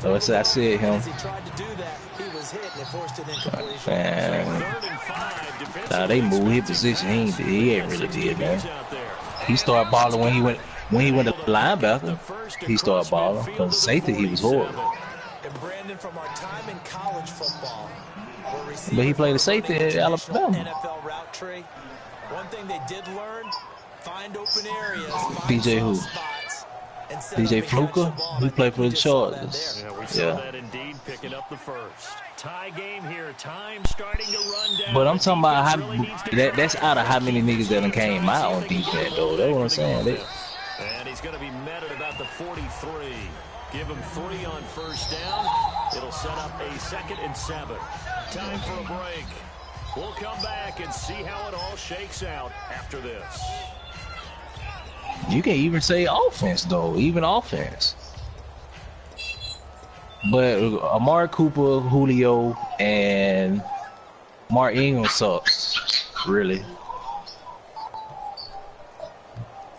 So I said him. Man. Nah, they moved his position. He ain't really did, man. He started balling when he went to linebacker. He started balling. Because safety, he was horrible. But he played a safety at Alabama. One thing they did learn, find open areas. DJ who? DJ Fluker? He played for the Chargers. Yeah, we saw that indeed, picking up the first. Tie game here. Time starting to run down. But I'm talking about how that's out of how many niggas that done came out on defense, though. That's what I'm saying. And he's going to be met at about the 43. Give him 3 on first down. It'll set up a 2nd and 7. Time for a break. We'll come back and see how it all shakes out after this. You can even say offense, though. Even offense. But Amari Cooper, Julio, and Mark Ingram sucks. Really.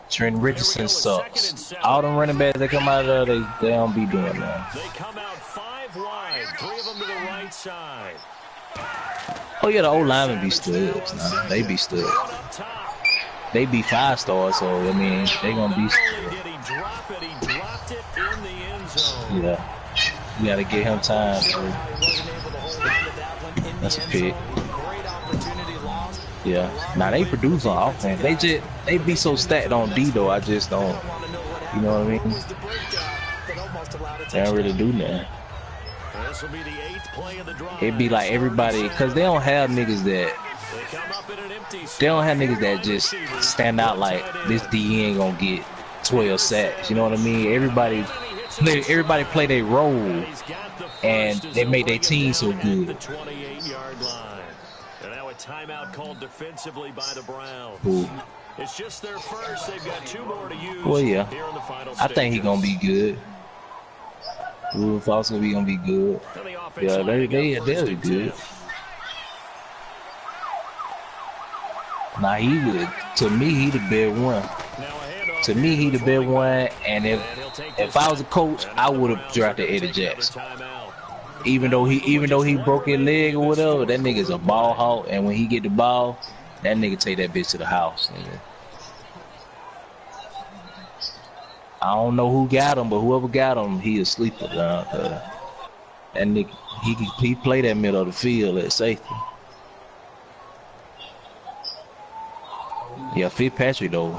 Trent Richardson sucks. All them running backs that come out of there, they don't be doing that. They come out 5 wide. 3 of them to the right side. Oh yeah, the old linemen be studs. Nah, they be studs. They be 5 stars, so I mean they gonna be studs. Yeah, you gotta get him time. That's a pick. Yeah. Now they produce on offense. They be so stacked on D though. I just don't. You know what I mean? They don't really do that. It'd be like everybody, cause they don't have niggas that. They don't have niggas that just stand out like this D ain't gonna get 12 sacks. You know what I mean? Everybody play their role, and they make their team so good. Timeout called defensively by the Browns. Ooh. It's just their first. They've got 2 more to use. Well, yeah. Here in the final I think he's gonna be good. Rudolph also gonna be good. Yeah, they'll be good. Nah, he would. To me, he the best one. To me, he the best one. And if I was a coach, I would have drafted Eddie Jackson. Even though he broke his leg or whatever, that nigga's a ball hawk, and when he get the ball, that nigga take that bitch to the house. Nigga. I don't know who got him, but whoever got him, he a sleeper. That nigga, he play that middle of the field at safety. Yeah, Fitzpatrick though,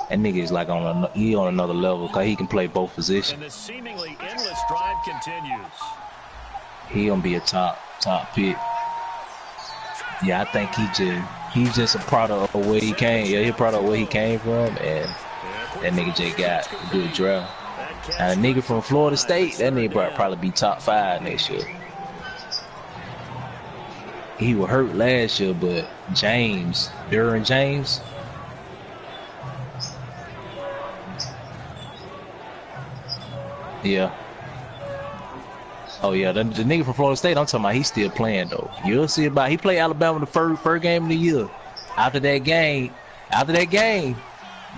that nigga is like on another level, cause he can play both positions. And the seemingly endless drive continues. He gonna be a top pick. Yeah, I think he's just a product of where he came. Yeah, he's a product of where he came from, and that nigga just got a good draft. And a nigga from Florida State, that nigga probably be top 5 next year. He was hurt last year, but Derwin James. Yeah. Oh yeah, the nigga from Florida State, I'm talking about, he's still playing though. You'll see about he played Alabama the first game of the year. After that game,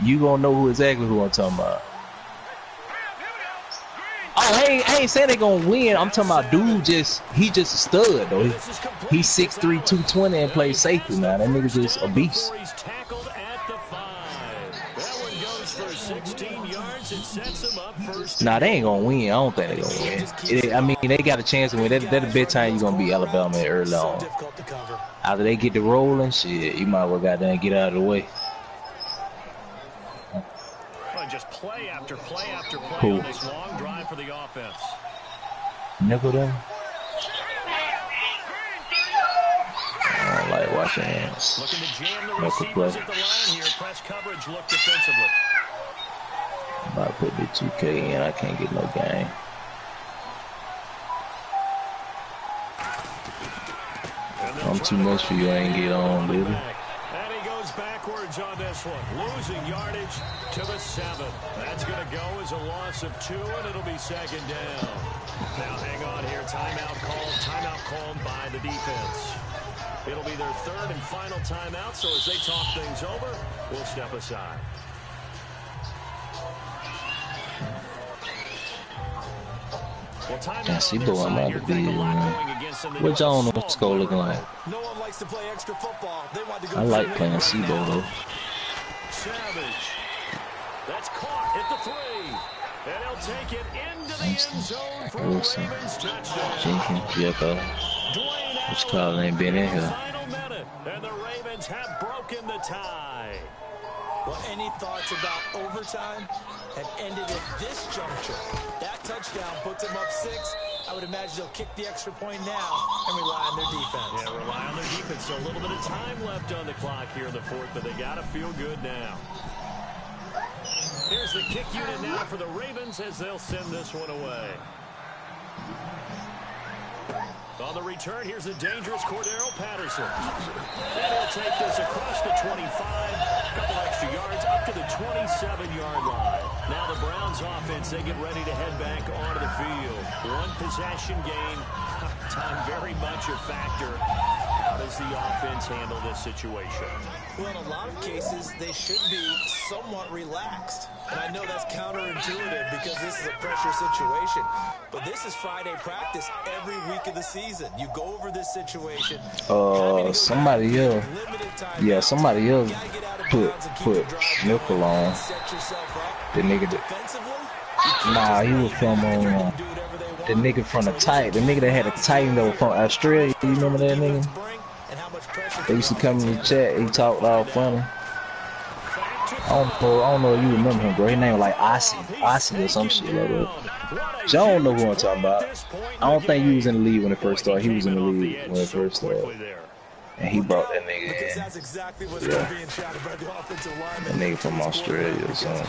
you gonna know exactly who I'm talking about. Oh, I ain't saying they gonna win. I'm talking about dude he just a stud though. He's 6'3", 220 and plays safety now. That nigga just a beast. Nah, they ain't gonna win. I don't think they gonna win. I mean, they got a chance to win. That's the best time you gonna beat Alabama early on. After they get the rolling, shit, you might well goddamn get out of the way. Just play after play after play on this long drive for the offense. Nickel them. I don't like watching hands. Looking to jam the receivers at the line here. Press coverage look defensively. I'm about to put the 2K in. I can't get no game. I'm too much for you. I ain't get on, baby. And he goes back backwards on this one, losing yardage to the 7. That's going to go as a loss of 2, and it'll be second down. Now hang on here, timeout called by the defense. It'll be their 3rd and final timeout, so as they talk things over, we'll step aside. Can't see boy, I'm about to be here, man. What y'all on the score looking like? No one likes to play extra football. They want to go. I like playing Seabo though. Savage. That's caught at the 3. And he'll take it into the end zone for a Ravens touchdown. Jenkins, Jeffo. Which call ain't been in here. Final minute, and the Ravens have broken the tie. Well, any thoughts about overtime have ended at this juncture? That touchdown puts them up 6. I would imagine they'll kick the extra point now and rely on their defense. Yeah, rely on their defense. So a little bit of time left on the clock here in the 4th, but they got to feel good now. Here's the kick unit now for the Ravens as they'll send this one away. On the return, here's the dangerous Cordero Patterson. And he'll take this across the 25, a couple extra yards, up to the 27-yard line. Now the Browns offense, they get ready to head back onto the field. 1 possession game, time very much a factor. How does the offense handle this situation? Well, in a lot of cases, they should be somewhat relaxed. And I know that's counterintuitive because this is a pressure situation. But this is Friday practice every week of the season. You go over this situation. Somebody else. Yeah, somebody else put nickel on. The nigga that. Nah, he was from the nigga from the Titan. The nigga that had a Titan though from Australia. You remember that nigga? They used to come in the chat. He talked all funny. I don't know if you remember him, bro. His name was like Ossie or some shit like that. Y'all don't know who I'm talking about. I don't think he was in the league when it first started. He was in the league when it first started. And he brought that nigga in. Yeah. That nigga from Australia or something.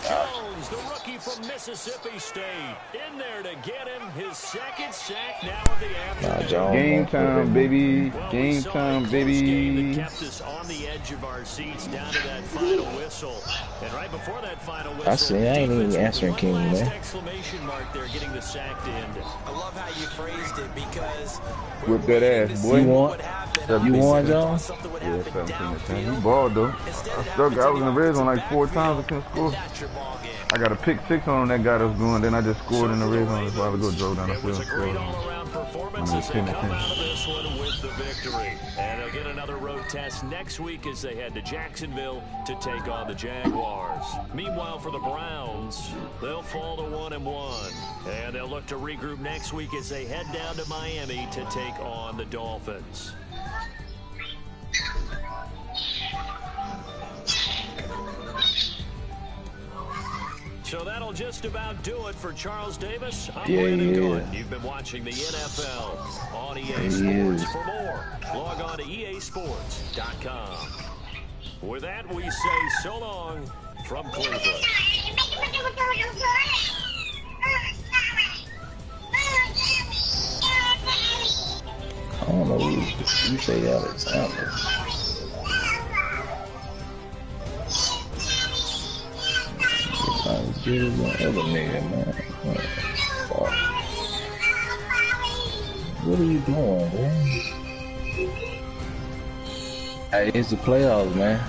Jones, the rookie from Mississippi State, in there to get him his 2nd sack now of the afternoon. Game time, baby. Game time, baby. Kept us on the edge of our seats down to that final whistle. And right before that final whistle, I ain't even answering King, man. Exclamation mark there, getting the sack to end it. I love how you phrased it because whip that ass, boy. You won, John? Yeah, 17-10. He balled though. I was in the red zone like 4 times. I couldn't score. I got a pick 6 on that guy that was going. Then I just scored in the red zone. So I would go drove down the field. It was a great all-around performance as they come out of this one with the victory. And they'll get another road test next week as they head to Jacksonville to take on the Jaguars. Meanwhile, for the Browns, they'll fall to 1-1. And they'll look to regroup next week as they head down to Miami to take on the Dolphins. So that'll just about do it for Charles Davis. I'm Brandon Gordon. You've been watching the NFL on EA Sports. For more, log on to EASports.com. With that, we say so long from Cleveland. I don't know you say Alexander. As good as one other nigga, man. Fuck. What are you doing, man? Hey, it's the playoffs, man.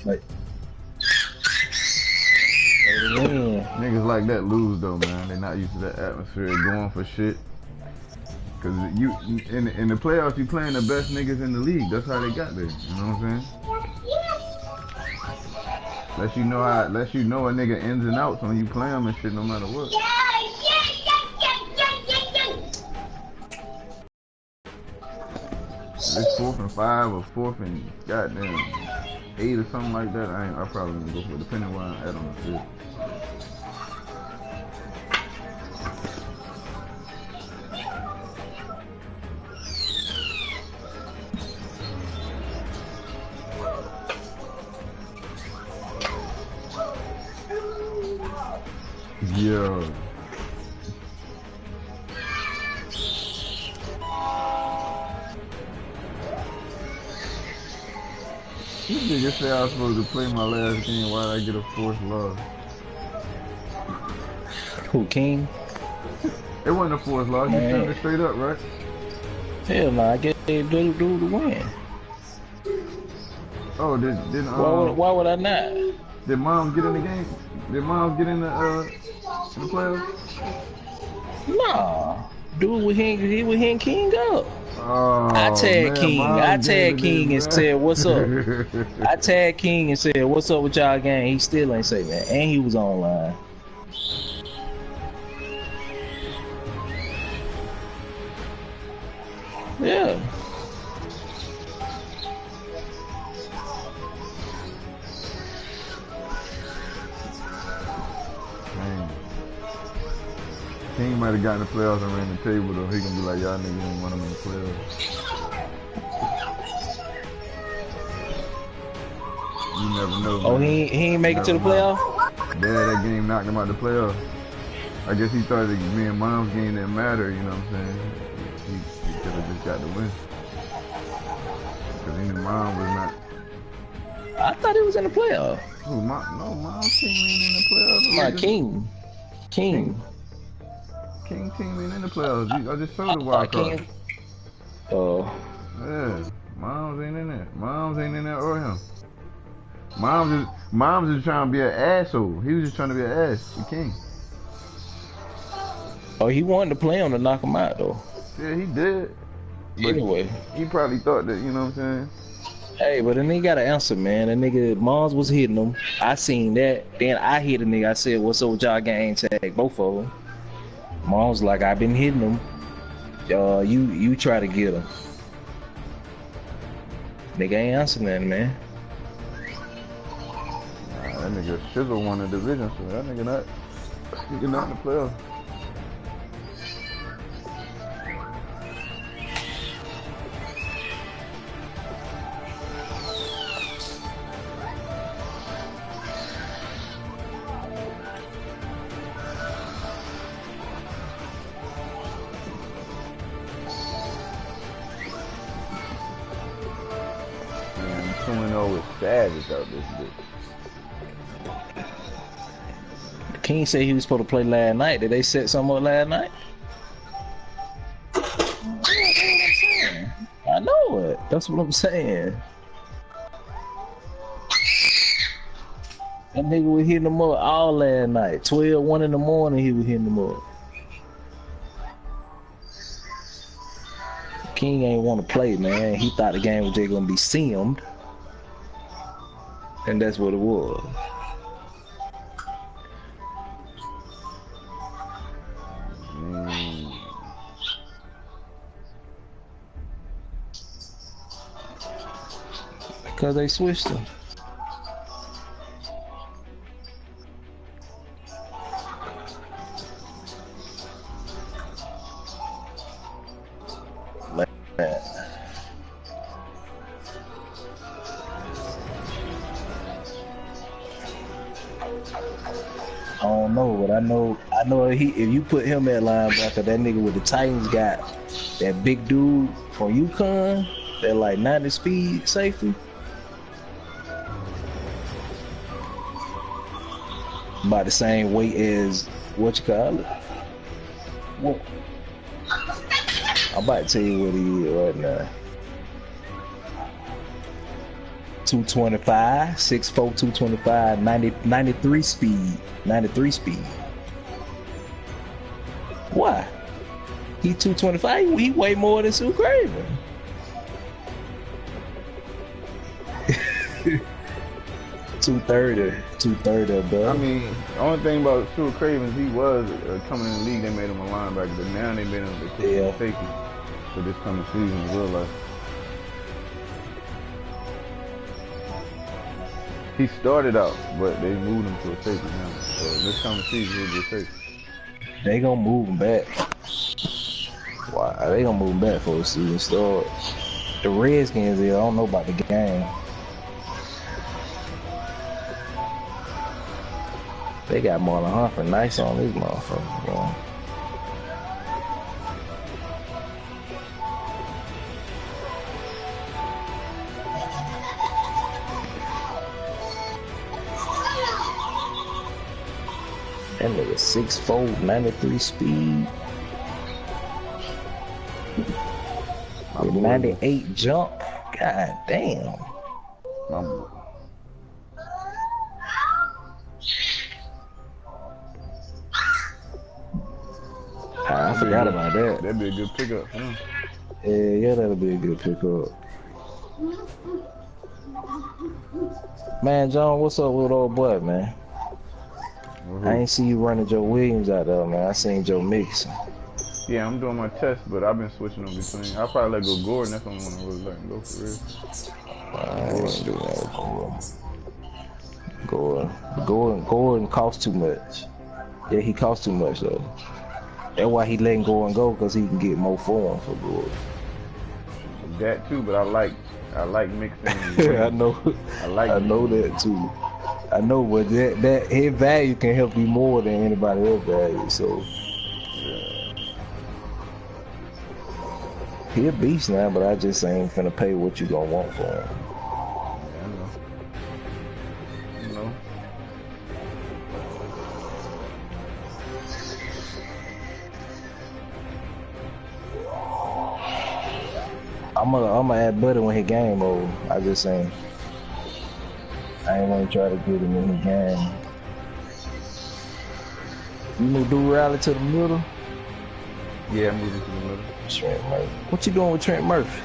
Like, niggas like that lose though, man. They're not used to that atmosphere going for shit. Cause you in the playoffs, you playing the best niggas in the league. That's how they got there. You know what I'm saying? Unless you know a nigga ins and outs when you play him and shit, no matter what. This 4th and 5 or 4th and goddamn 8 or something like that, I probably gonna go for it, depending where I'm at on the field. Yeah. You niggas say I was supposed to play my last game. Why did I get a fourth loss? Who, King? It wasn't a fourth loss. You turned it straight up, right? Hell no, I gave dude the win. Oh, why would I not? Did Mom get in the game? Did Mom get in the playoffs? Nah, dude would hang King up. Oh, I tagged man, King. I tagged King and said, "What's up?" I tagged King and said, "What's up with y'all gang?" He still ain't say that, and he was online. Yeah. Man. King might have gotten the playoffs and ran the table though. He gonna be like, y'all niggas didn't want him in the playoffs. You never know. Oh, man. he ain't make it to the playoffs? Yeah, that game knocked him out the playoffs. I guess he thought that me and Mom's game didn't matter, you know what I'm saying? He could have just got the win. Because he knew Mom was not. I thought he was in the playoffs. Who, no, Mom's team ain't in the playoffs. My King. King Team ain't in the playoffs. I just showed the wild card. Oh. Yeah, Mom's ain't in there. Mom's ain't in there or him. Mom's just trying to be an asshole. He was just trying to be an ass. The King. Oh, he wanted to play him to knock him out though. Yeah, he did. But anyway, he probably thought that, you know what I'm saying? Hey, but the nigga got an answer, man. The nigga, Mons was hitting him. I seen that. Then I hit the nigga. I said, "What's up with y'all gang?" Tag both of them. Mons like, "I've been hitting him. You try to get him." Nigga ain't answering nothing, man. Nah, that nigga Shizzle won the division, so that nigga not in the playoffs. Savage out this bitch. King said he was supposed to play last night. Did they set something up last night? I know it. That's what I'm saying. That nigga was hitting them up all last night. 12, 1 in the morning, he was hitting them up. King ain't want to play, man. He thought the game was just gonna be simmed. And that's what it was. Because they switched them. I don't know, but I know if you put him at linebacker, that nigga with the Titans got that big dude from UConn, that like 90 speed safety. About the same weight as what you call it. What? I'm about to tell you what he is right now. 225, 6'4", 225, 93 speed. 93 speed. Why? He 225, he weigh more than Sue Craven. Two thirty, bro. I mean, the only thing about Sue Craven is he was coming in the league, they made him a linebacker, but now they made him a safety for this coming season in real life. He started out, but they moved him to a safety now. So this coming season, he'll be a safety. They gonna move him back. Why? They gonna move him back for the season start. The Redskins, I don't know about the game. They got Marlon Humphrey nice on these motherfuckers, bro. That nigga 6'4", 93 speed. With 98 jump. God damn. I forgot about that. That'd be a good pickup. Yeah, that'll be a good pickup. Man, John, what's up with old boy, man? I ain't see you running Joe Williams out there, man. I seen Joe Mixon. Yeah, I'm doing my test, but I've been switching them between. I'll probably let go Gordon if I want to really let him go for real. I ain't doing that with Gordon costs too much. Yeah, he costs too much though. That's why he letting Gordon go, because he can get more for him for Gordon. That too, but I like mixing. I know. I know that too. I know, but that his value can help you more than anybody else's value. So he a beast now, but I just ain't finna pay what you gonna want for him. Yeah, I know. I'm gonna add Buddy when his game over. I just ain't. I ain't wanna try to get him in the game. You move do rally to the middle? Yeah, I'm moving to the middle. Trent Murphy. What you doing with Trent Murphy?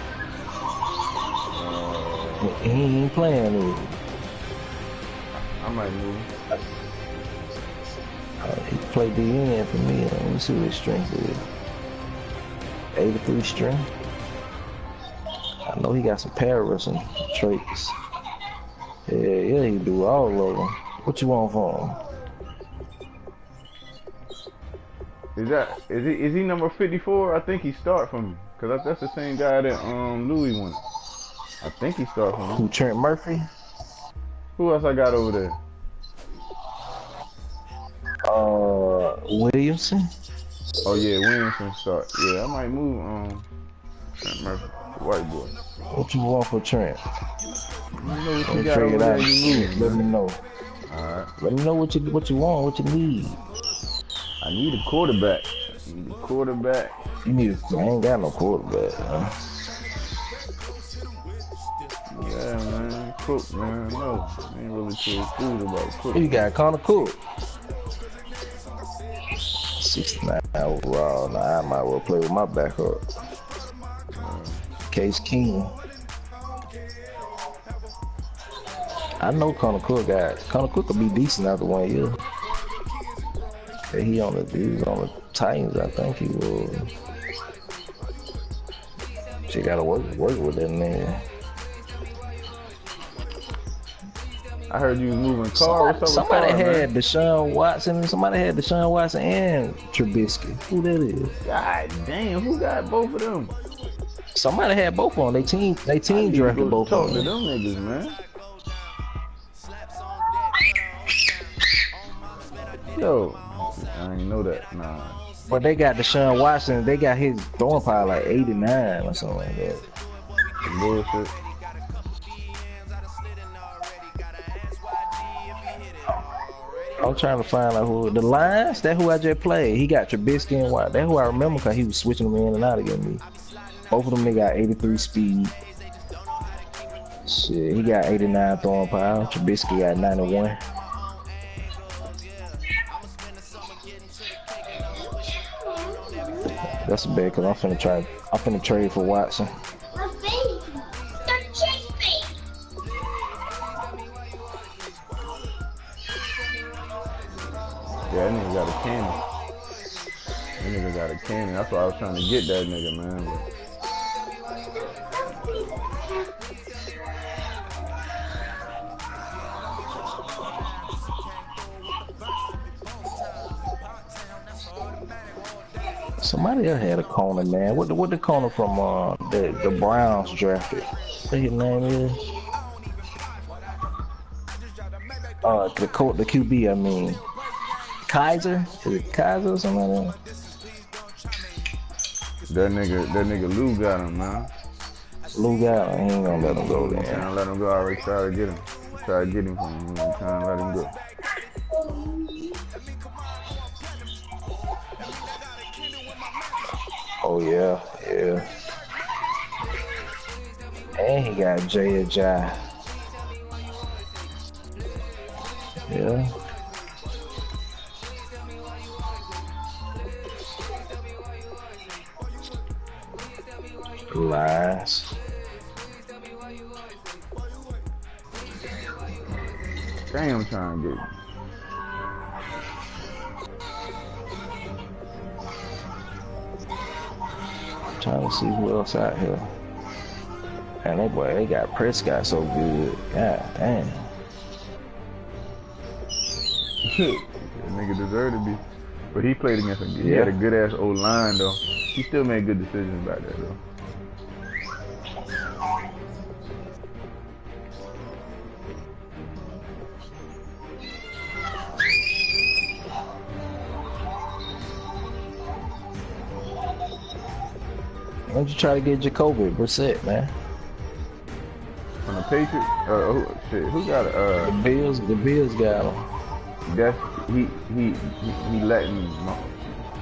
He ain't playing with it. I might move. He played the end for me. Let me see what his strength is. 83 strength. I know he got some power wrestling traits. Yeah, he do all of them. What you want from him? Is he number 54? I think he start from me, cause that's the same guy that Louis won. I think he start from me. Who, Trent Murphy? Who else I got over there? Williamson. Oh yeah, Williamson start. Yeah, I might move Trent Murphy, the white boy. What you want for Trent? You know what you got over there, you move. Let me know. Alright. Let me know what you want, what you need. I need a quarterback. You need. I ain't got no quarterback. Huh? Yeah, man. Cook, man. No, I ain't really too enthused about Cook. You got Connor Cook. 69 overall. Now I might well play with my backup. Case Keenum. I know Connor Cook got. Connor Cook could be decent after 1 year. Yeah, he was on the Titans, I think he was. She gotta work with that man. I heard you was moving Carr. Somebody had Deshaun Watson. Somebody had Deshaun Watson and Trubisky. Who that is? God damn, who got both of them? Somebody had both of them. They team drafted both of them. Talk to them niggas, man. Yo, I didn't know that. Nah. But they got Deshaun Watson. They got his throwing power like 89 or something like that. Bullshit. I'm trying to find out who the Lions. That who I just played. He got Trubisky and Watt. That who I remember because he was switching them in and out against me. Both of them they got 83 speed. Shit, he got 89 throwing power. Trubisky got 91. That's a bad because I'm finna trade for Watson. Yeah, that nigga got a cannon. That nigga got a cannon. That's why I was trying to get that nigga, man. Somebody else had a corner, man. What the corner from the Browns drafted? What his name is? The QB, I mean. Kaiser? Is it Kaiser or something like that? That nigga Lou got him, man. Lou got him. He ain't gonna let him go there. Trying to let him go. I already tried to get him. Try to get him from him. I'm trying to let him go. Oh yeah, yeah. And he got Jay and Jai. Yeah. Lies. Damn, I'm trying to get. Trying to see who else out here. And that boy, they got Prescott so good. God damn. That nigga deserved to be. But he played against him. He had a good ass old line though. He still made good decisions back there though. Why don't you try to get Jacoby Brissett, man? On the Patriots, who got The Bills got him. That's he letting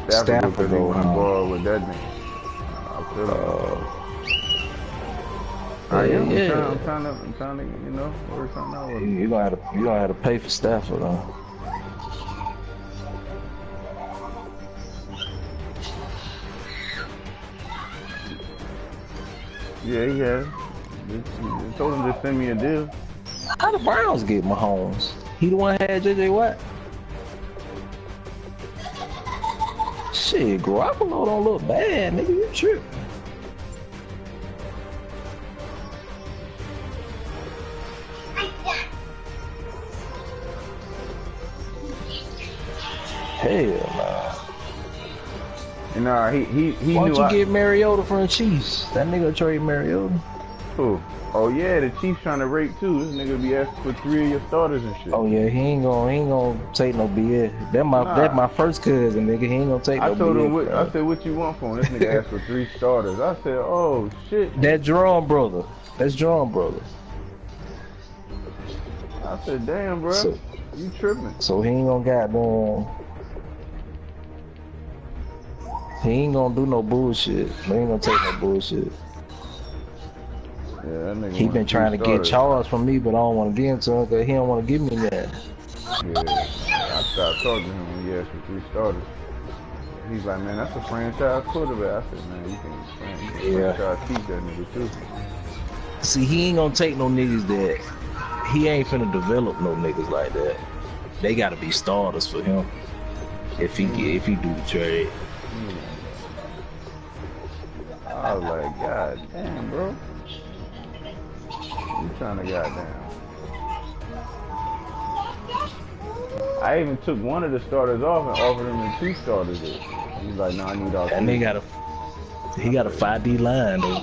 Stafford go on board with that nigga. I feel like. I'm trying to, you know, work something out with him. You gonna have to pay for Stafford, though. Yeah, he has. He told him to send me a deal. How the Browns get Mahomes? He the one that had JJ Watt? Shit, Garoppolo don't look bad, nigga. You tripping. Hell nah. Nah, he Why don't you get Mariota from the Chiefs? That nigga trade Mariota. Who? Oh yeah, the Chiefs trying to rate too. This nigga be asking for 3 of your starters and shit. Oh yeah, he ain't gonna take no BS. That my first cousin, nigga. He ain't gonna take no BS. I told him I said, what you want from him? This nigga asked for 3 starters. I said, oh shit. That Jerome brother. That's Jerome brother. I said, damn, bro, you tripping? So he ain't gonna goddamn. He ain't gonna do no bullshit. He ain't gonna take no bullshit. Yeah, that nigga he been trying to get Charles from me, but I don't want to give him to him because he don't want to give me that. Yeah, I stopped talking to him when he asked for 3 starters. He's like, man, that's a franchise quarterback. I said, man, you can franchise keep that nigga too. See, he ain't gonna take no niggas that he ain't finna develop no niggas like that. They gotta be starters for him. If he do the trade. I was like, God damn, bro. You trying to goddamn. I even took one of the starters off and offered him the 2 starters. He's like, no, I need all 3. And he got a 5D line though.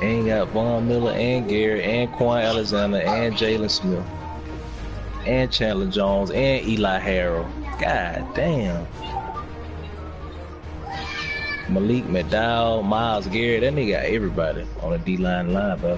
And he got Von Miller and Garrett and Quan Alexander and Jalen Smith and Chandler Jones and Eli Harrell. God damn. Malik McDowell, Myles Garrett, that nigga got everybody on the D-line bro.